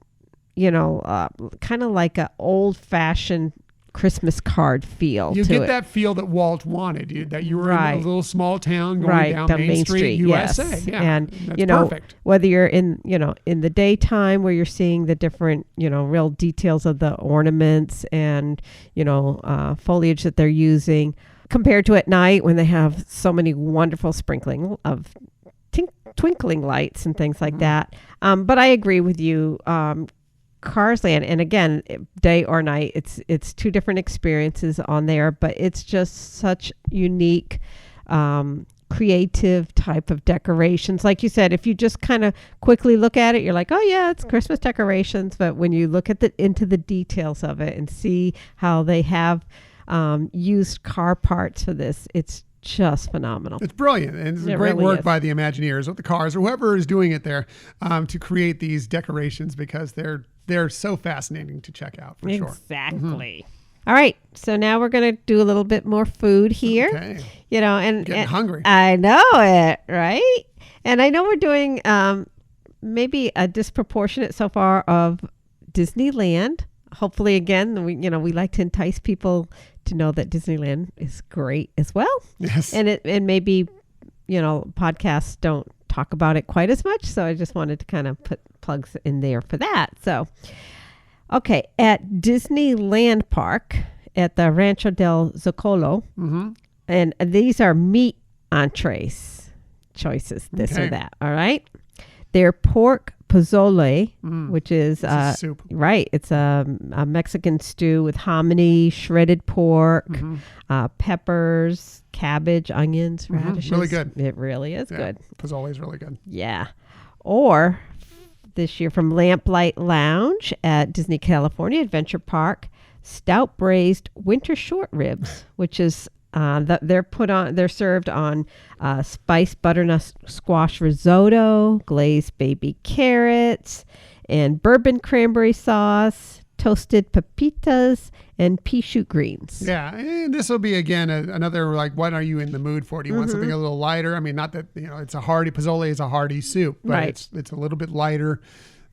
kind of like a old-fashioned Christmas card feel. You to get it. that feel that Walt wanted. That you were Right. in a little small town going Right, down Main Street, USA. yes. Yeah, And that's perfect. whether you're in the daytime where you're seeing the different, real details of the ornaments and, foliage that they're using, compared to at night when they have so many wonderful sprinkling of twinkling lights and things like that. But I agree with you. Cars Land, and again, day or night, it's two different experiences on there, but it's just such unique, creative type of decorations. Like you said, if you just kind of quickly look at it, you're like, oh yeah, it's Christmas decorations. But when you look at into the details of it and see how they have used car parts for this, it's just phenomenal. It's brilliant, and it's great really work is. by the Imagineers with the cars or whoever is doing it there to create these decorations, because they're so fascinating to check out for sure. Exactly. All right, so now we're going to do a little bit more food here. Okay. And Getting hungry. I know it, right? And I know we're doing maybe a disproportionate so far of Disneyland. Hopefully, again, we like to entice people to know that Disneyland is great as well. Yes. And maybe, podcasts don't talk about it quite as much. So I just wanted to kind of put plugs in there for that. So, okay, at Disneyland Park at the Rancho del Zocalo, and these are meat entrees choices, this or that. All right. They're pork pozole, which is soup. Right. It's a Mexican stew with hominy, shredded pork, peppers, cabbage, onions, radishes. Really good. It really is good. Pozole is really good. Yeah. Or this year from Lamplight Lounge at Disney California Adventure Park, stout braised winter short ribs, which is they're served on spiced butternut squash risotto, glazed baby carrots, and bourbon cranberry sauce, toasted pepitas, and pea shoot greens. Yeah, and this will be again another what are you in the mood for? Do you want something a little lighter? I mean, not that it's a hearty pozole is a hearty soup, but Right. it's a little bit lighter.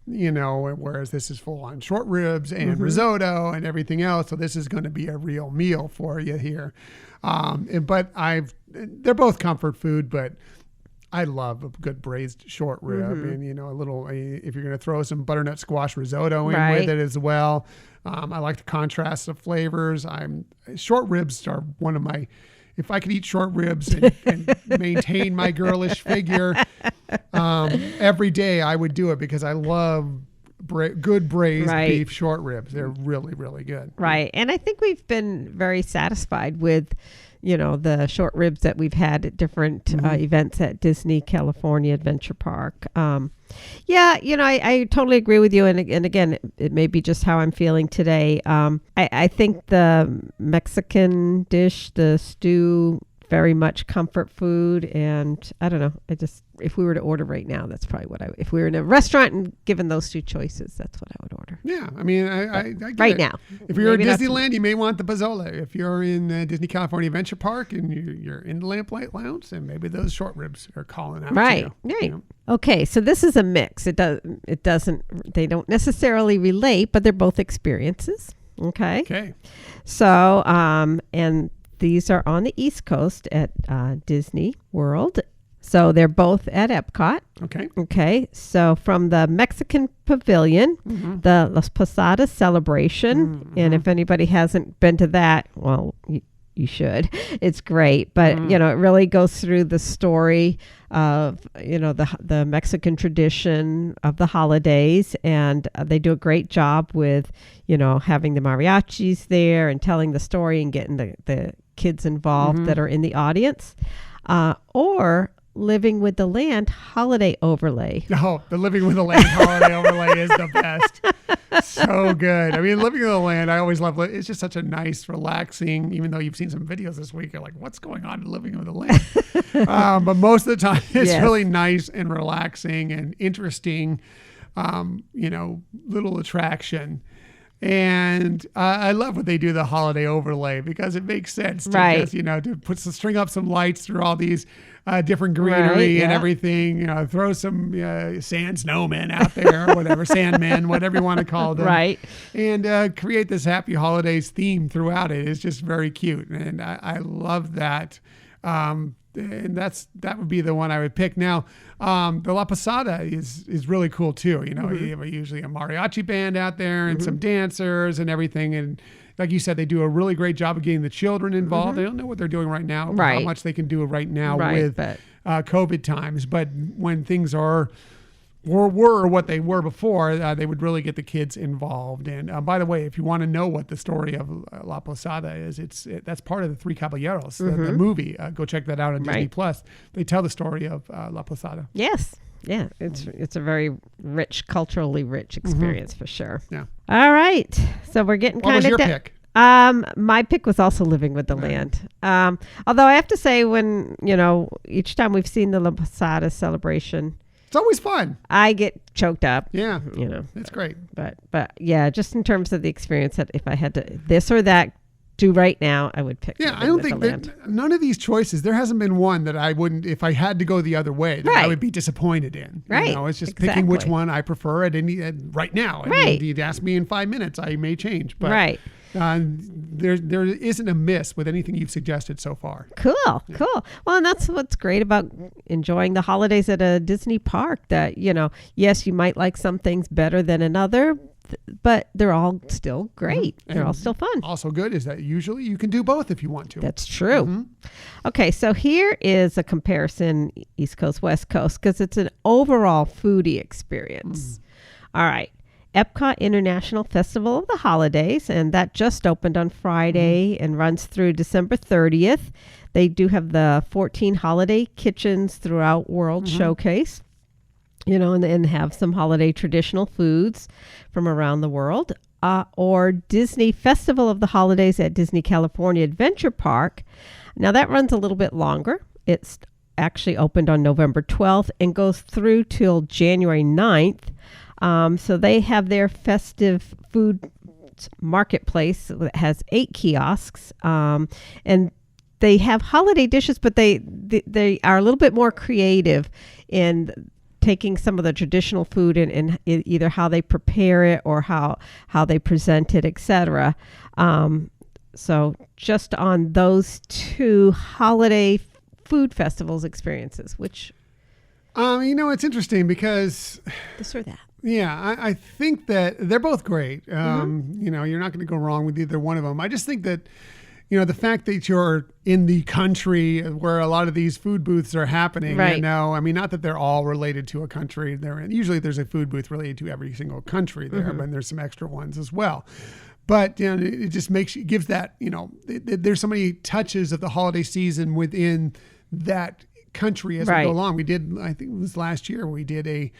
Whereas this is full on short ribs and risotto and everything else. So this is going to be a real meal for you here. But they're both comfort food, but I love a good braised short rib and, a little, if you're going to throw some butternut squash risotto in with it as well. I like the contrast of flavors. Short ribs are one of my, if I could eat short ribs and maintain my girlish figure every day, I would do it, because I love good braised beef short ribs. They're really, really good. Right. And I think we've been very satisfied with, the short ribs that we've had at different events at Disney California Adventure Park. I totally agree with you. And again, it may be just how I'm feeling today. I think the Mexican dish, the stew, very much comfort food. And I don't know, if we were to order right now, that's probably what if we were in a restaurant and given those two choices, that's what I would order. Yeah. I mean, I get right it. now. If you're in Disneyland, you may want the pozole. If you're in Disney California Adventure Park and you're in the Lamplight Lounge, then maybe those short ribs are calling out to you. Right. Okay. So this is a mix. They don't necessarily relate, but they're both experiences. Okay. So, and these are on the East Coast at Disney World. So they're both at Epcot. Okay. So from the Mexican Pavilion, the Las Posadas celebration. And if anybody hasn't been to that, well, you should. It's great. But, it really goes through the story of, the Mexican tradition of the holidays. And they do a great job with, having the mariachis there and telling the story and getting the kids involved that are in the audience. Or Living with the Land holiday overlay. Oh, the Living with the Land holiday overlay is the best. So good. I mean, Living with the Land, I always love it. It's just such a nice, relaxing, even though you've seen some videos this week, you're like, what's going on in Living with the Land? But most of the time, it's really nice and relaxing and interesting, little attraction. And I love when they do the holiday overlay because it makes sense to just, to string up some lights through all these different greenery and everything, throw some sand snowmen out there or whatever, sandmen, whatever you want to call them. Right. And create this happy holidays theme throughout it. It's just very cute. And I love that. And that would be the one I would pick. Now, the La Posada is really cool too. You have usually a mariachi band out there and some dancers and everything. And like you said, they do a really great job of getting the children involved. They don't know what they're doing right now, how much they can do right now with COVID times. But when things were what they were before, they would really get the kids involved. And by the way, if you want to know what the story of La Posada is, that's part of the Three Caballeros, the movie. Go check that out on Disney Plus. They tell the story of La Posada. Yes. Yeah, it's a very culturally rich experience for sure. Yeah. All right. So we're getting kind of... What was your pick? My pick was also Living with the Land. Although I have to say when, each time we've seen the La Posada celebration... It's always fun. I get choked up. Yeah. It's great. But yeah, just in terms of the experience, that if I had to this or that do right now, I would pick. Yeah, I don't think that none of these choices, there hasn't been one that I wouldn't, if I had to go the other way, that I would be disappointed in. Right. It's just picking which one I prefer at right now. Right. You'd ask me in 5 minutes, I may change. But there isn't a miss with anything you've suggested so far. Cool. Well, and that's what's great about enjoying the holidays at a Disney park, that, yes, you might like some things better than another, but they're all still great. They're all still fun. Also good is that usually you can do both if you want to. That's true. Okay, so here is a comparison, East Coast, West Coast, because it's an overall foodie experience. All right. Epcot International Festival of the Holidays, and that just opened on Friday and runs through December 30th. They do have the 14 holiday kitchens throughout World Showcase, and have some holiday traditional foods from around the world. Or Disney Festival of the Holidays at Disney California Adventure Park. Now that runs a little bit longer. It's actually opened on November 12th and goes through till January 9th. So they have their festive food marketplace that has 8 kiosks, and they have holiday dishes, but they are a little bit more creative in taking some of the traditional food and either how they prepare it or how they present it, etc. So just on those 2 holiday food festivals experiences, which it's interesting because this or that. Yeah, I think that they're both great. You're not going to go wrong with either one of them. I just think that, the fact that you're in the country where a lot of these food booths are happening, not that they're all related to a country. Usually there's a food booth related to every single country there, but there's some extra ones as well. But it just gives that, there's so many touches of the holiday season within that country as we go along. We did, I think it was last year, we did a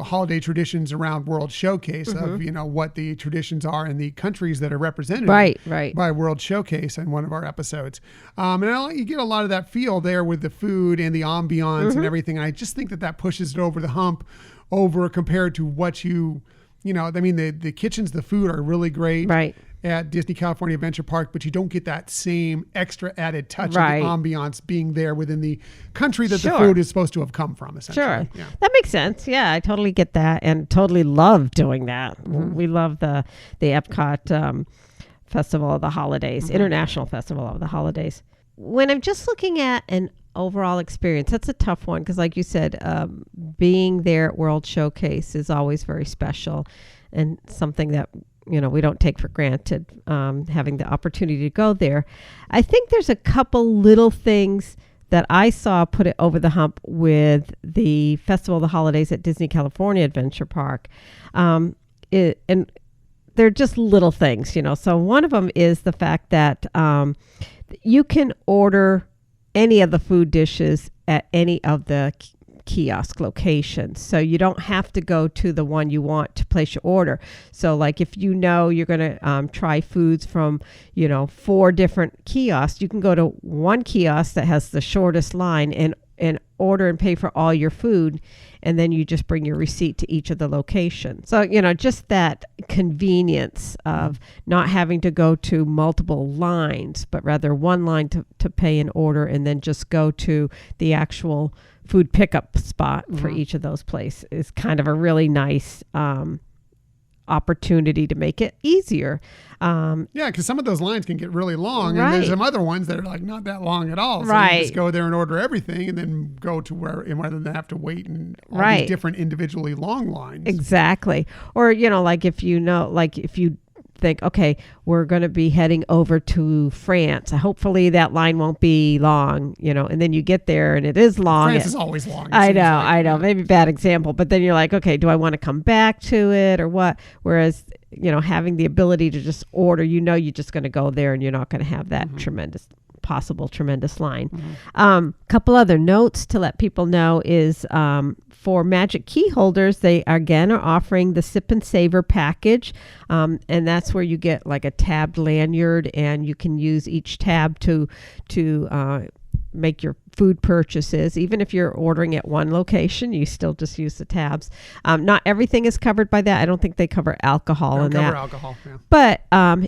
holiday traditions around World Showcase of, what the traditions are in the countries that are represented by World Showcase in one of our episodes. And you get a lot of that feel there with the food and the ambiance and everything. And I just think that pushes it over the hump compared to what the kitchens, the food are really great at Disney California Adventure Park, but you don't get that same extra added touch of the ambiance being there within the country that the food is supposed to have come from, essentially. Sure. Yeah. That makes sense. Yeah, I totally get that and totally love doing that. We love the Epcot Festival of the Holidays, International Festival of the Holidays. When I'm just looking at an overall experience, that's a tough one because like you said, being there at World Showcase is always very special and something that we don't take for granted, having the opportunity to go there. I think there's a couple little things that I saw put it over the hump with the Festival of the Holidays at Disney California Adventure Park. And they're just little things, So one of them is the fact that you can order any of the food dishes at any of the kiosk locations. So you don't have to go to the one you want to place your order. So like if you're going to try foods from, 4 different kiosks, you can go to one kiosk that has the shortest line and order and pay for all your food, and then you just bring your receipt to each of the locations. So, just that convenience of not having to go to multiple lines, but rather one line to pay an order and then just go to the actual food pickup spot for each of those places is kind of a really nice opportunity to make it easier. Because some of those lines can get really long, right. and there's some other ones that are like not that long at all. So right. you just go there and order everything, and then go to where, and rather than have to wait in all right. these different individually long lines. Exactly. Or like if you think, okay, we're going to be heading over to France. Hopefully that line won't be long, and then you get there and it is long. France is always long. I know. Maybe bad example, but then you're like, okay, do I want to come back to it or what? Whereas, having the ability to just order, you're just going to go there and you're not going to have that tremendous line. Couple other notes to let people know is for Magic Key holders, they again are offering the Sip and Savor package, and that's where you get like a tabbed lanyard, and you can use each tab to make your food purchases. Even if you're ordering at one location, you still just use the tabs. Not everything is covered by that. I don't think they cover alcohol in that. Alcohol, yeah. But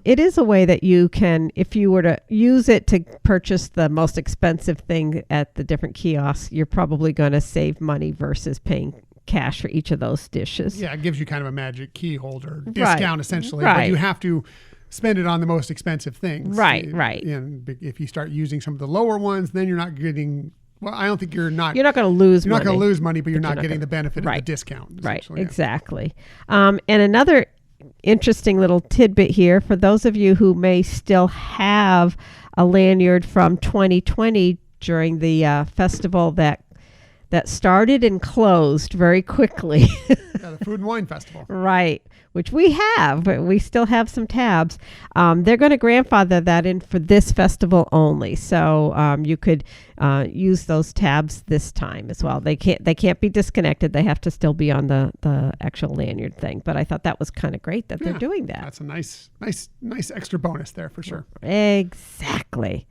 it is a way that you can, if you were to use it to purchase the most expensive thing at the different kiosks, you're probably going to save money versus paying cash for each of those dishes. Yeah, it gives you kind of a Magic Key holder discount, essentially. Right. But you have to spend it on the most expensive things. Right. And if you start using some of the lower ones, then you're not getting, well, I don't think you're not going to lose money. You're not going to lose money, but you're not getting the benefit of the discount. Right, exactly. And another interesting little tidbit here, for those of you who may still have a lanyard from 2020 during the festival that started and closed very quickly. The Food and Wine Festival. Right, which we have, but we still have some tabs. They're going to grandfather that in for this festival only. So you could use those tabs this time as well. They can't be disconnected. They have to still be on the actual lanyard thing. But I thought that was kind of great that they're doing that. That's a nice extra bonus there for sure. Exactly.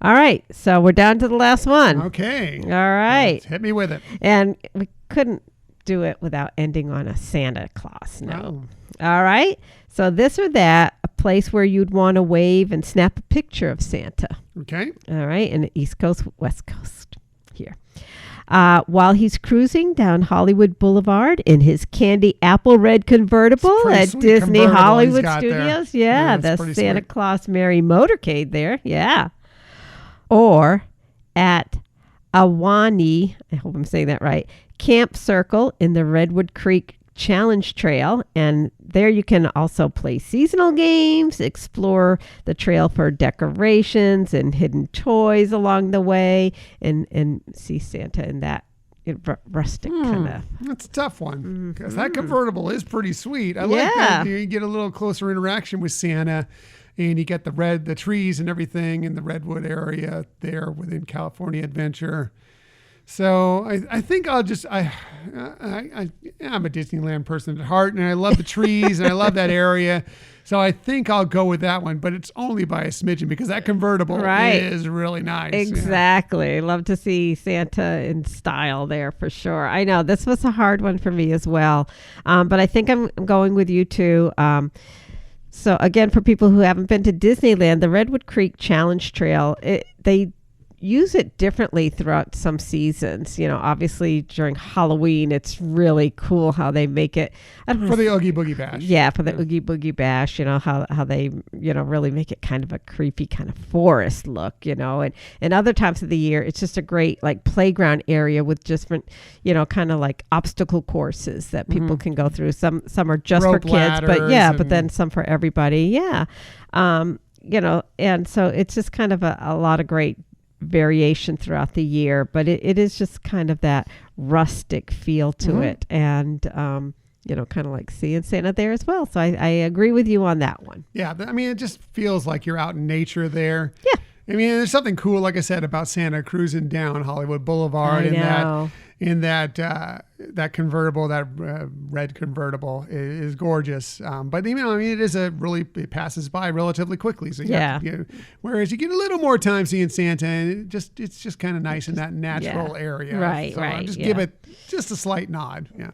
All right, so we're down to the last one. Okay. All right. Let's hit me with it. And we couldn't do it without ending on a Santa Claus note. Oh. All right. So this or that, a place where you'd want to wave and snap a picture of Santa. Okay. All right. In the East Coast, West Coast here. While he's cruising down Hollywood Boulevard in his candy apple red convertible at Disney Hollywood Studios. Yeah, the Santa Claus Merry Motorcade there. Yeah. Or at Awani, I hope I'm saying that right, Camp Circle in the Redwood Creek Challenge Trail. And there you can also play seasonal games, explore the trail for decorations and hidden toys along the way, and see Santa in that rustic kind of. That's a tough one, because that convertible is pretty sweet. I like that. You get a little closer interaction with Santa. And you get the trees and everything in the Redwood area there within California Adventure. So I think I'll just, I'm a Disneyland person at heart, and I love the trees and I love that area. So I think I'll go with that one, but it's only by a smidgen because that convertible is really nice. Exactly. Yeah. Love to see Santa in style there for sure. I know this was a hard one for me as well. But I think I'm going with you too. So again, for people who haven't been to Disneyland, the Redwood Creek Challenge Trail, they use it differently throughout some seasons. Obviously during Halloween, it's really cool how they make it. For the Oogie Boogie Bash. Yeah, for the Oogie Boogie Bash, how they, really make it kind of a creepy kind of forest look, and other times of the year, it's just a great like playground area with different, kind of like obstacle courses that people can go through. Some are just rope for kids, but then some for everybody. Yeah. And so it's just kind of a lot of great variation throughout the year, but it is just kind of that rustic feel to it, and kind of like seeing Santa there as well. So I agree with you on that one. Yeah, I mean, it just feels like you're out in nature there. Yeah. I mean, there's something cool, like I said, about Santa cruising down Hollywood Boulevard, and that in that convertible, that red convertible is gorgeous. But it passes by relatively quickly. So whereas you get a little more time seeing Santa, and it's just kind of nice in that natural area. Right, so right. Just give it just a slight nod. Yeah.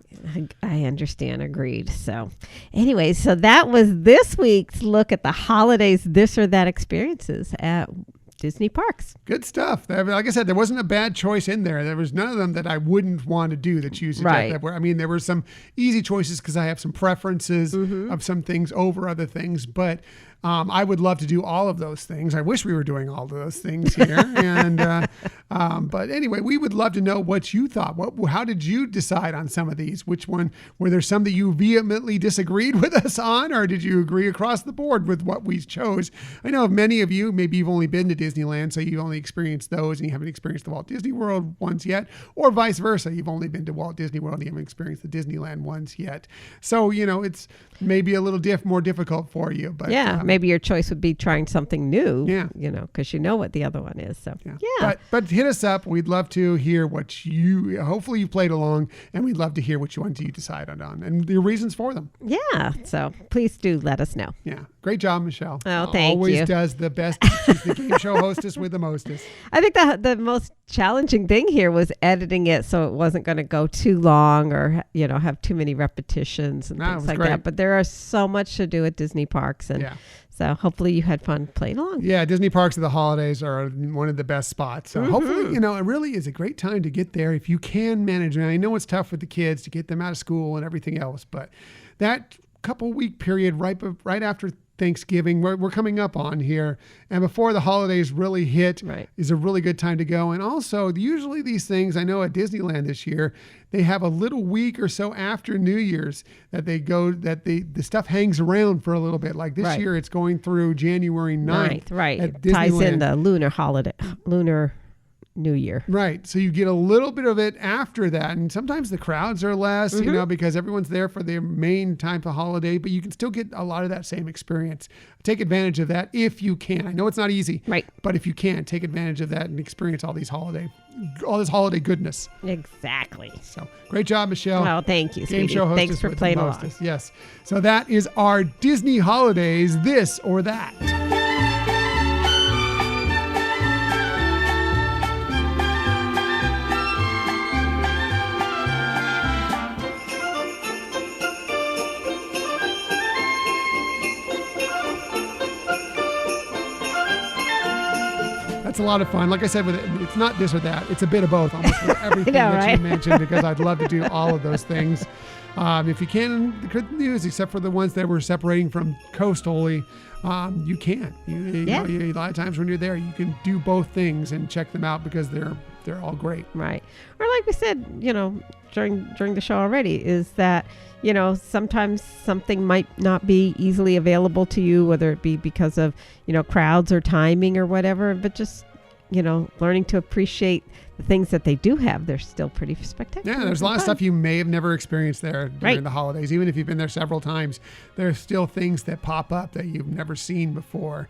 I understand. Agreed. So anyway, so that was this week's look at the holidays, this or that experiences at Disney parks. Good stuff. Like I said, there wasn't a bad choice in there. There was none of them that I wouldn't want to do that you suggested. Right. There were some easy choices because I have some preferences of some things over other things, but I would love to do all of those things. I wish we were doing all of those things here. But anyway, we would love to know what you thought. How did you decide on some of these? Which one, were there some that you vehemently disagreed with us on, or did you agree across the board with what we chose? I know many of you, maybe you've only been to Disneyland, so you've only experienced those and you haven't experienced the Walt Disney World ones yet, or vice versa. You've only been to Walt Disney World and you haven't experienced the Disneyland ones yet. So, it's maybe a little more difficult for you. But maybe your choice would be trying something new. Yeah. Because you know what the other one is. So But hit us up. We'd love to hear what hopefully you played along, and we'd love to hear which ones you decided on and the reasons for them. Yeah. So please do let us know. Yeah. Great job, Michelle. Oh, thank you. Always does the best. She's the game show hostess with the mostest. I think the most challenging thing here was editing it so it wasn't going to go too long or, have too many repetitions and things like that. But there are so much to do at Disney parks. And so hopefully you had fun playing along. Yeah, Disney parks at the holidays are one of the best spots. So hopefully, it really is a great time to get there if you can manage. And I know it's tough with the kids to get them out of school and everything else, but that couple week period right after Thanksgiving we're coming up on here, and before the holidays really hit, is a really good time to go. And also, usually these things, I know at Disneyland this year, they have a little week or so after New Year's that they go, that the stuff hangs around for a little bit. Like this year, it's going through January 9th. Right. At It Disneyland. ties in the lunar New Year. Right. So you get a little bit of it after that. And sometimes the crowds are less, because everyone's there for their main time of holiday, but you can still get a lot of that same experience. Take advantage of that if you can. I know it's not easy, but if you can, take advantage of that and experience all this holiday goodness. Exactly. So great job, Michelle. Oh, thank you, Game sweetie. show hostess. Thanks for playing along. Yes. So that is our Disney holidays, this or that. It's a lot of fun. Like I said, it's not this or that. It's a bit of both, almost with everything you mentioned, because I'd love to do all of those things. If you can, the good news, except for the ones that we're separating from coastally, you can. A lot of times when you're there, you can do both things and check them out because they're all great. Right. Or like we said, during the show already, is that sometimes something might not be easily available to you, whether it be because of, crowds or timing or whatever, but just, learning to appreciate the things that they do have. They're still pretty spectacular. Yeah, there's a lot of stuff you may have never experienced there during the holidays. Even if you've been there several times, there's still things that pop up that you've never seen before.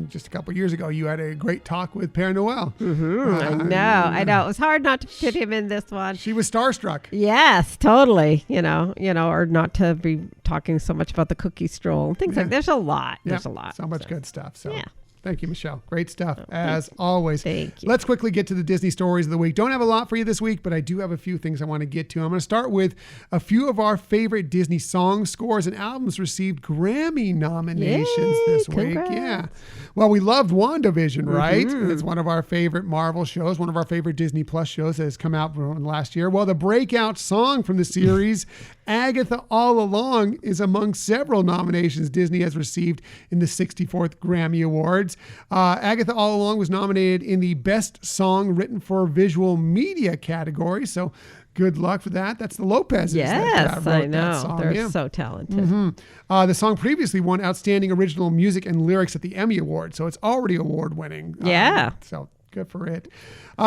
Just a couple of years ago, you had a great talk with Père Noël. I know. It was hard not to fit him in this one. She was starstruck. Yes, totally. Or not to be talking so much about the cookie stroll and things like that. There's a lot. There's a lot. So much good stuff. So. Yeah. Thank you, Michelle. Great stuff, as always. Thank you. Let's quickly get to the Disney stories of the week. Don't have a lot for you this week, but I do have a few things I want to get to. I'm going to start with a few of our favorite Disney songs, scores, and albums received Grammy nominations this week. Yeah. Well, we loved WandaVision, right? It's one of our favorite Marvel shows, one of our favorite Disney Plus shows that has come out from last year. Well, the breakout song from the series, Agatha All Along, is among several nominations Disney has received in the 64th Grammy Awards. Agatha All Along was nominated in the Best Song Written for Visual Media category, so good luck for that. That's the Lopez's. Yes, that I know. That song. They're so talented. The song previously won Outstanding Original Music and Lyrics at the Emmy Awards, so it's already award-winning. Yeah. So good for it.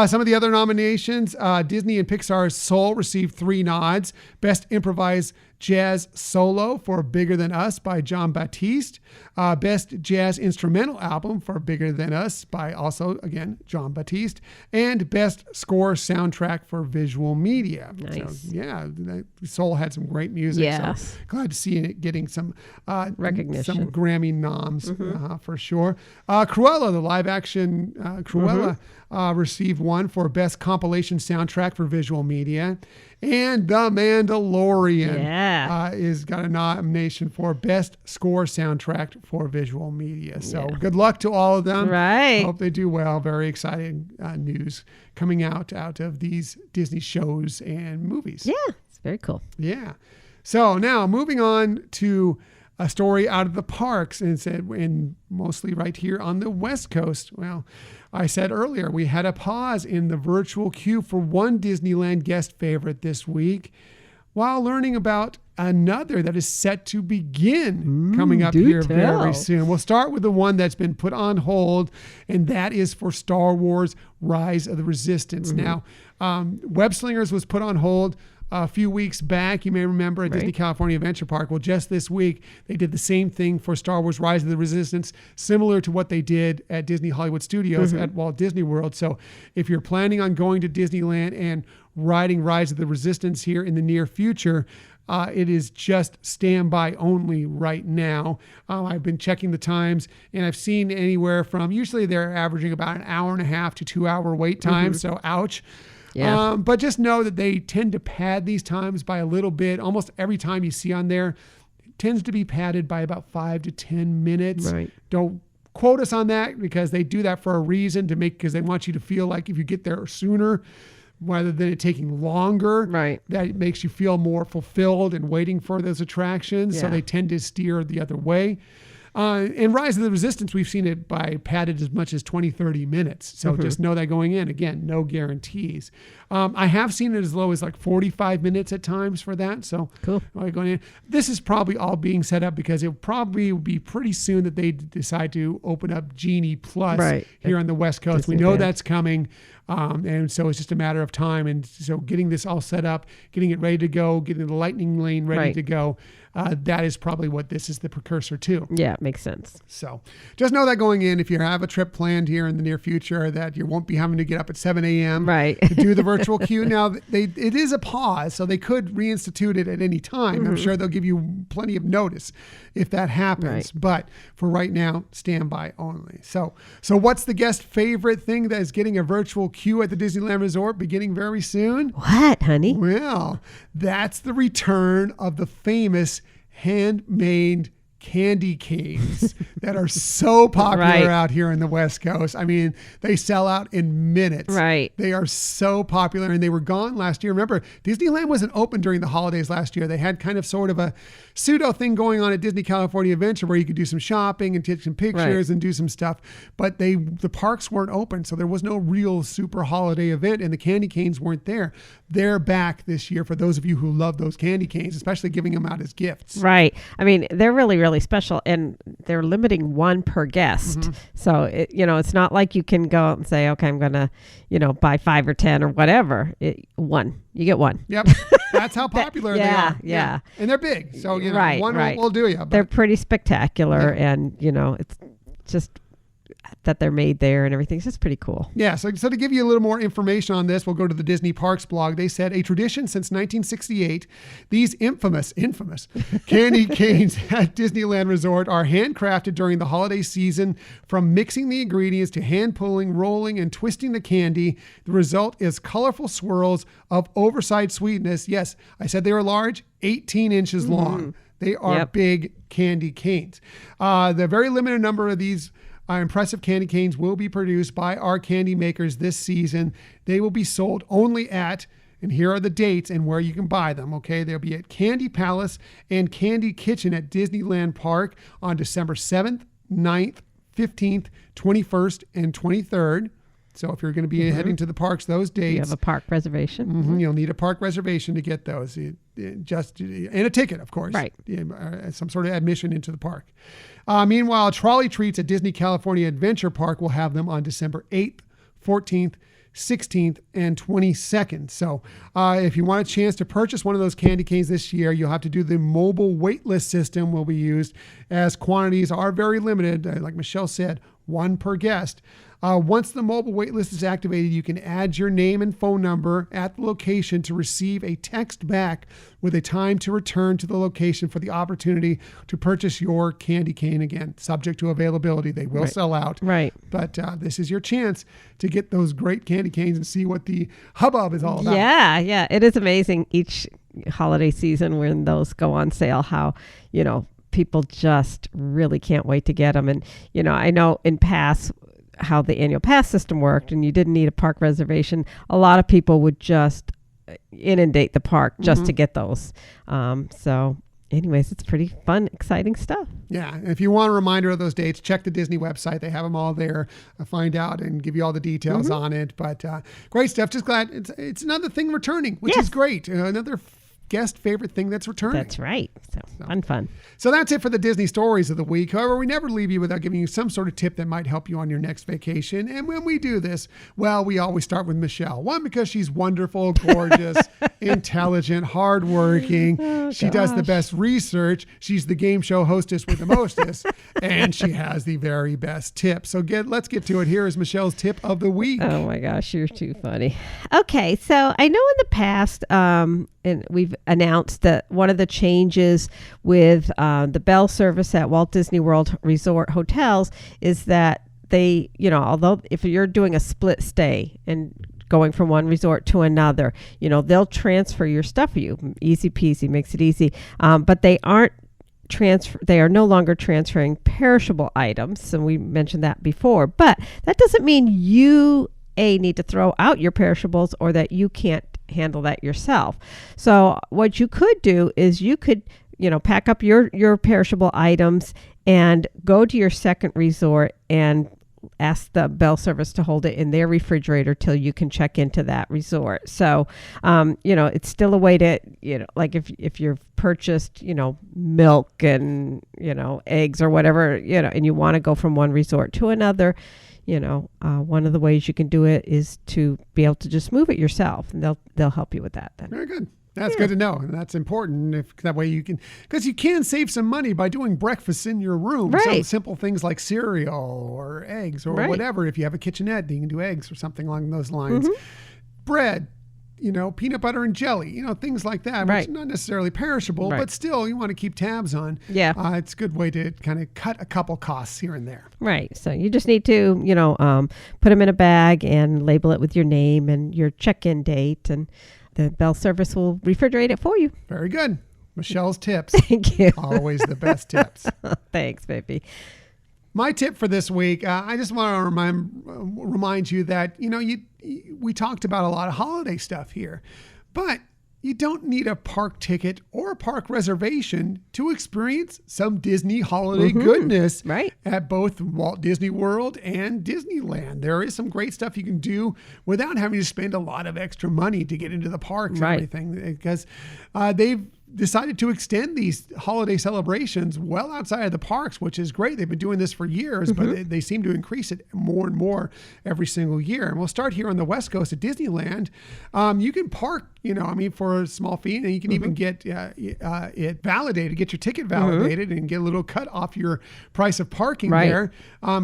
Some of the other nominations, Disney and Pixar's Soul received 3 nods. Best Improvised Jazz Solo for Bigger Than Us by John Batiste. Best Jazz Instrumental Album for Bigger Than Us by also, again, John Batiste. And Best Score Soundtrack for Visual Media. Nice. So, yeah, Soul had some great music. Yes. So glad to see it getting some recognition. Some Grammy noms for sure. Cruella, the live action Cruella, received 1 for Best Compilation Soundtrack for Visual Media. And The Mandalorian is got a nomination for Best Score Soundtrack for Visual Media. So good luck to all of them. Right. Hope they do well. Very exciting news coming out of these Disney shows and movies. Yeah, it's very cool. Yeah. So now moving on to a story out of the parks, and mostly right here on the West Coast. Well, I said earlier, we had a pause in the virtual queue for one Disneyland guest favorite this week, while learning about another that is set to begin coming up here very soon. We'll start with the one that's been put on hold, and that is for Star Wars Rise of the Resistance. Now, Web Slingers was put on hold a few weeks back. You may remember at Disney California Adventure Park. Well, just this week, they did the same thing for Star Wars Rise of the Resistance, similar to what they did at Disney Hollywood Studios at Walt Disney World. So if you're planning on going to Disneyland and riding Rise of the Resistance here in the near future, it is just standby only right now. I've been checking the times, and I've seen anywhere from, usually they're averaging about an hour and a half to 2 hour wait time. So ouch. Yeah. But just know that they tend to pad these times by a little bit. Almost every time you see on there, it tends to be padded by about 5 to 10 minutes. Right. Don't quote us on that, because they do that for a reason, because they want you to feel like if you get there sooner, rather than it taking longer, that it makes you feel more fulfilled and waiting for those attractions. So they tend to steer the other way. In Rise of the Resistance, we've seen it by padded as much as 20, 30 minutes. So just know that going in. Again, no guarantees. I have seen it as low as like 45 minutes at times for that. So cool. Going in. This is probably all being set up because it probably will be pretty soon that they decide to open up Genie Plus here on the West Coast. We know that's coming. And so it's just a matter of time. And so getting this all set up, getting it ready to go, getting the lightning lane ready to go, that is probably what this is the precursor to. Yeah, makes sense. So just know that going in, if you have a trip planned here in the near future, that you won't be having to get up at 7 a.m. to do the virtual queue. Now, it is a pause, so they could reinstitute it at any time. I'm sure they'll give you plenty of notice if that happens. But for right now, standby only. So what's the guest favorite thing that is getting a virtual queue at the Disneyland Resort beginning very soon? What, honey? Well, that's the return of the famous handmade candy canes that are so popular out here in the West Coast. I mean, they sell out in minutes. They are so popular, and they were gone last year. Remember, Disneyland wasn't open during the holidays last year. They had kind of sort of a pseudo thing going on at Disney California Adventure where you could do some shopping and take some pictures and do some stuff, but the parks weren't open, so there was no real super holiday event, and the candy canes weren't there. They're back this year for those of you who love those candy canes, especially giving them out as gifts. I mean, they're really, really special, and they're limiting 1 per guest. So it's not like you can go out and say, okay, I'm gonna buy 5 or 10 or whatever. One, you get one. Yep. That's how popular they are. Yeah. And they're big, so one will do you. But they're pretty spectacular, and it's just that they're made there and everything. It's just pretty cool. Yeah. So to give you a little more information on this, we'll go to the Disney Parks blog. They said a tradition since 1968, these infamous candy canes at Disneyland Resort are handcrafted during the holiday season. From mixing the ingredients to hand pulling, rolling, and twisting the candy, the result is colorful swirls of oversized sweetness. Yes, I said they were large, 18 inches long. They are big candy canes. The very limited number of these impressive candy canes will be produced by our candy makers this season. They will be sold only at, and here are the dates and where you can buy them, okay? They'll be at Candy Palace and Candy Kitchen at Disneyland Park on December 7th, 9th, 15th, 21st, and 23rd. So if you're going to be heading to the parks those dates. You have a park reservation. You'll need a park reservation to get those. And a ticket, of course. Some sort of admission into the park. Meanwhile, Trolley Treats at Disney California Adventure Park will have them on December 8th, 14th, 16th, and 22nd. So if you want a chance to purchase one of those candy canes this year, you'll have to do the mobile waitlist system will be used, as quantities are very limited. Like Michelle said, one per guest. Once the mobile waitlist is activated, you can add your name and phone number at the location to receive a text back with a time to return to the location for the opportunity to purchase your candy cane. Again, subject to availability. They will sell out. Right. But this is your chance to get those great candy canes and see what the hubbub is all about. Yeah. It is amazing each holiday season when those go on sale, how, people just really can't wait to get them. And, I know in past how the annual pass system worked and you didn't need a park reservation, a lot of people would just inundate the park just to get those. So anyways, it's pretty fun, exciting stuff. Yeah. And if you want a reminder of those dates, check the Disney website. They have them all there. Find out and give you all the details on it. But great stuff. Just glad it's another thing returning, which is great. Another guest favorite thing that's returning. That's right. So fun. So that's it for the Disney stories of the week. However, we never leave you without giving you some sort of tip that might help you on your next vacation. And when we do this, well, we always start with Michelle. One, because she's wonderful, gorgeous, intelligent, hardworking. She does the best research. She's the game show hostess with the mostest, and she has the very best tips. So let's get to it. Here is Michelle's tip of the week. Oh my gosh, you're too funny. Okay, so I know in the past, and we've announced that one of the changes with the bell service at Walt Disney World Resort hotels is that they, although if you're doing a split stay and going from one resort to another, they'll transfer your stuff for you. Easy peasy, makes it easy. But they are no longer transferring perishable items. And we mentioned that before, but that doesn't mean you need to throw out your perishables or that you can't handle that yourself. So what you could do is you could, pack up your perishable items and go to your second resort and ask the bell service to hold it in their refrigerator till you can check into that resort. So, it's still a way to, like if you've purchased, milk and, eggs or whatever, and you want to go from one resort to another, one of the ways you can do it is to be able to just move it yourself, and they'll help you with that then. Very good. That's good to know. And that's important. If that way because you can save some money by doing breakfast in your room. Right. Some simple things like cereal or eggs or whatever. If you have a kitchenette, then you can do eggs or something along those lines. Bread, peanut butter and jelly, things like that, which is not necessarily perishable, but still you want to keep tabs on. Yeah. It's a good way to kind of cut a couple costs here and there. Right. So you just need to, put them in a bag and label it with your name and your check-in date, and the bell service will refrigerate it for you. Very good. Michelle's tips. Thank you. Always the best tips. Thanks, baby. My tip for this week, I just want to remind you that, we talked about a lot of holiday stuff here, but you don't need a park ticket or a park reservation to experience some Disney holiday goodness at both Walt Disney World and Disneyland. There is some great stuff you can do without having to spend a lot of extra money to get into the parks and everything, because they've decided to extend these holiday celebrations well outside of the parks, which is great. They've been doing this for years, but they seem to increase it more and more every single year. And we'll start here on the West Coast at Disneyland. You can park, for a small fee, and you can even get it validated, get your ticket validated and get a little cut off your price of parking there.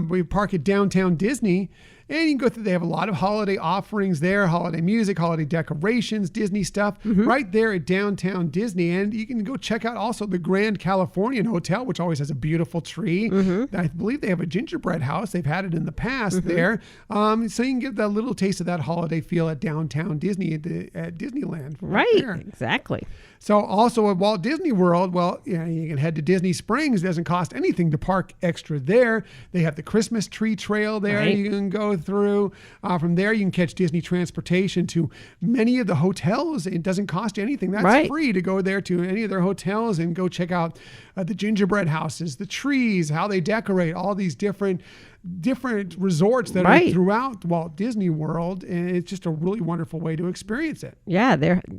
We park at Downtown Disney. And you can go through, they have a lot of holiday offerings there, holiday music, holiday decorations, Disney stuff, right there at Downtown Disney. And you can go check out also the Grand Californian Hotel, which always has a beautiful tree. I believe they have a gingerbread house. They've had it in the past there. So you can get that little taste of that holiday feel at Downtown Disney at Disneyland. There. Exactly. So also at Walt Disney World, you can head to Disney Springs. It doesn't cost anything to park extra there. They have the Christmas tree trail there you can go through. From there, you can catch Disney transportation to many of the hotels. It doesn't cost you anything. That's free to go there to any of their hotels and go check out the gingerbread houses, the trees, how they decorate, all these different resorts that are throughout Walt Disney World, and it's just a really wonderful way to experience it. Yeah,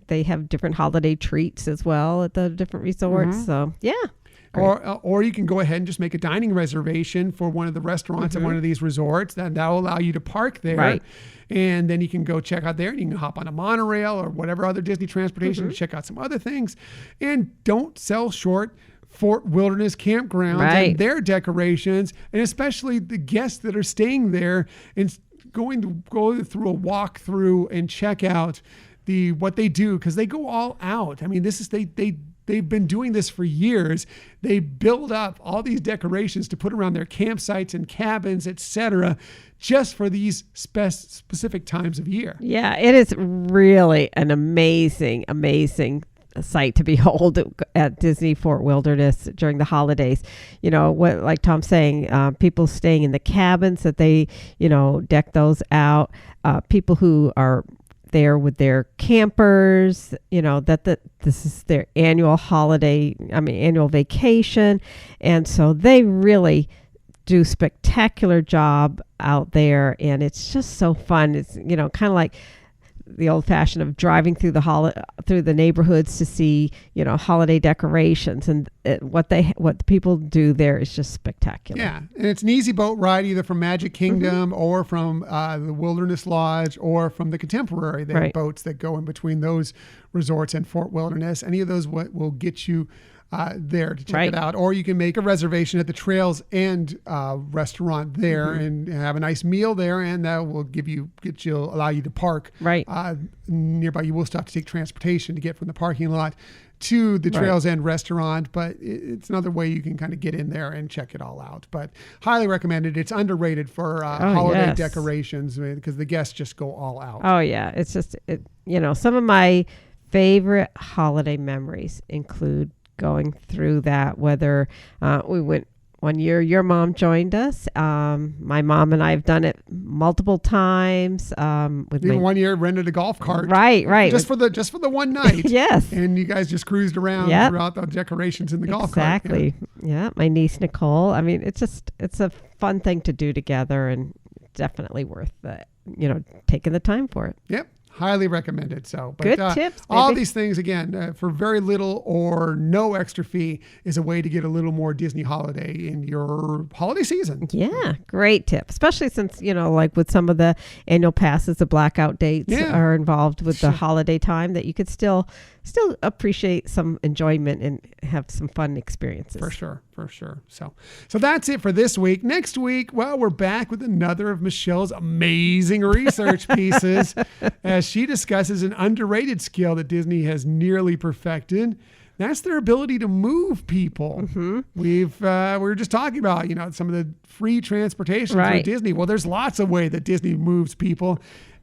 they have different holiday treats as well at the different resorts. So Or you can go ahead and just make a dining reservation for one of the restaurants at one of these resorts. That will allow you to park there. Right. And then you can go check out there, and you can hop on a monorail or whatever other Disney transportation to check out some other things. And don't sell short Fort Wilderness Campgrounds and their decorations, and especially the guests that are staying there and going to go through a walkthrough and check out what they do, because they go all out. I mean, this is they've been doing this for years. They build up all these decorations to put around their campsites and cabins, etc., just for these specific times of year. Yeah, it is really an amazing sight to behold at Disney Fort Wilderness during the holidays. You know, what, like Tom's saying, people staying in the cabins that they, deck those out. People who are there with their campers, that this is their annual vacation. And so they really do spectacular job out there, and it's just so fun. It's, kind of like the old fashioned of driving through the neighborhoods to see, holiday decorations, and what the people do there is just spectacular. Yeah, and it's an easy boat ride either from Magic Kingdom or from the Wilderness Lodge or from the Contemporary. There are boats that go in between those resorts and Fort Wilderness. Any of those will get you there to check it out, or you can make a reservation at the Trails End restaurant there and have a nice meal there, and that will allow you to park nearby. You will still have to take transportation to get from the parking lot to the Trails End restaurant, but it's another way you can kind of get in there and check it all out. But highly recommended. It's underrated for holiday decorations, because the guests just go all out. Oh yeah, it's just some of my favorite holiday memories include going through that, whether we went one year, your mom joined us. My mom and I have done it multiple times. Even 1 year rented a golf cart. Right. Just for the one night. Yes. And you guys just cruised around throughout the decorations in the golf cart. Exactly. Yeah. My niece Nicole. I mean, it's a fun thing to do together, and definitely worth taking the time for it. Yep. Highly recommended. So, but, good tips. All these things, again, for very little or no extra fee, is a way to get a little more Disney holiday in your holiday season. Yeah, great tip. Especially since, like with some of the annual passes, the blackout dates are involved with the holiday time, that you could still appreciate some enjoyment and have some fun experiences. For sure. So that's it for this week. Next week, we're back with another of Michelle's amazing research pieces as she discusses an underrated skill that Disney has nearly perfected. That's their ability to move people. Mm-hmm. We were just talking about, some of the free transportation through Disney. Well, there's lots of ways that Disney moves people.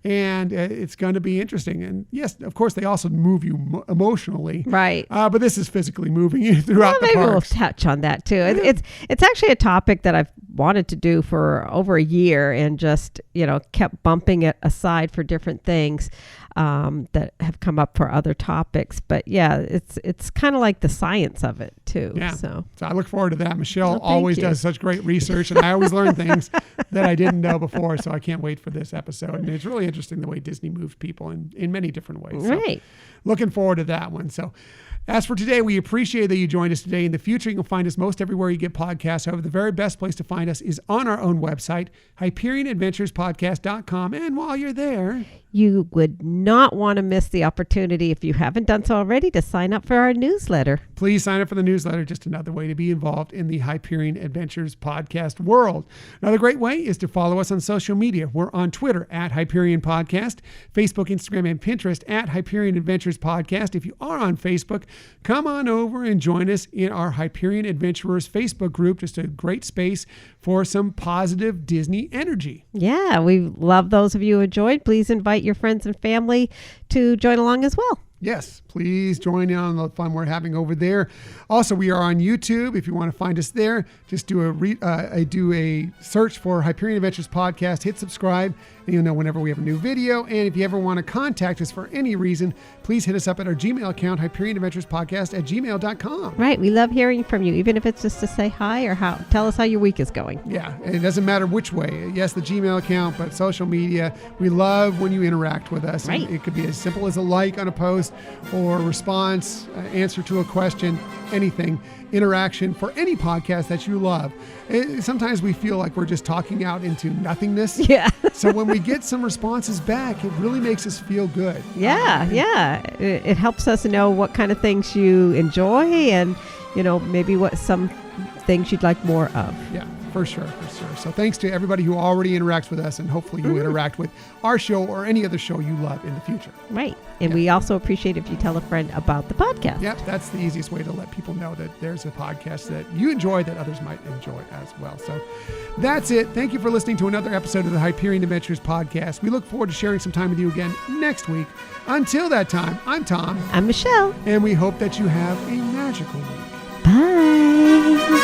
And it's going to be interesting. And yes, of course, they also move you emotionally. Right. But this is physically moving you throughout the parks. Maybe we'll touch on that too. Yeah. It's actually a topic that I've wanted to do for over a year, and just, kept bumping it aside for different things that have come up for other topics. But yeah, it's kind of like the science of it too. Yeah. So I look forward to that. Michelle always does such great research, and I always learn things that I didn't know before. So I can't wait for this episode. And it's really interesting the way Disney moves people in many different ways. So looking forward to that one. So as for today, we appreciate that you joined us today. In the future, you can find us most everywhere you get podcasts. However, the very best place to find us is on our own website, HyperionAdventuresPodcast.com. And while you're there, you would not want to miss the opportunity, if you haven't done so already, to sign up for our newsletter. Please sign up for the newsletter. Just another way to be involved in the Hyperion Adventures podcast world. Another great way is to follow us on social media. We're on Twitter at Hyperion Podcast, Facebook, Instagram, and Pinterest at Hyperion Adventures Podcast. If you are on Facebook, come on over and join us in our Hyperion Adventurers Facebook group. Just a great space for some positive Disney energy. Yeah, we love those of you who joined. Please invite your friends and family to join along as well. Yes, please join in on the fun we're having over there. Also, we are on YouTube. If you want to find us there, just do a search for Hyperion Adventures Podcast, hit subscribe, and you'll know whenever we have a new video. And if you ever want to contact us for any reason, please hit us up at our Gmail account, HyperionAdventuresPodcast@gmail.com. Right. We love hearing from you, even if it's just to say hi or tell us how your week is going. Yeah. And it doesn't matter which way. Yes, the Gmail account, but social media. We love when you interact with us. Right. And it could be as simple as a like on a post or a response, answer to a question, anything. Interaction for any podcast that you love. Sometimes we feel like we're just talking out into nothingness. Yeah. So when we get some responses back, it really makes us feel good. Yeah. It helps us know what kind of things you enjoy and, maybe what some things you'd like more of. Yeah, for sure. So thanks to everybody who already interacts with us, and hopefully you interact with our show or any other show you love in the future. Right. And we also appreciate if you tell a friend about the podcast. Yep, that's the easiest way to let people know that there's a podcast that you enjoy that others might enjoy as well. So that's it. Thank you for listening to another episode of the Hyperion Adventures podcast. We look forward to sharing some time with you again next week. Until that time, I'm Tom. I'm Michelle. And we hope that you have a magical week. Bye.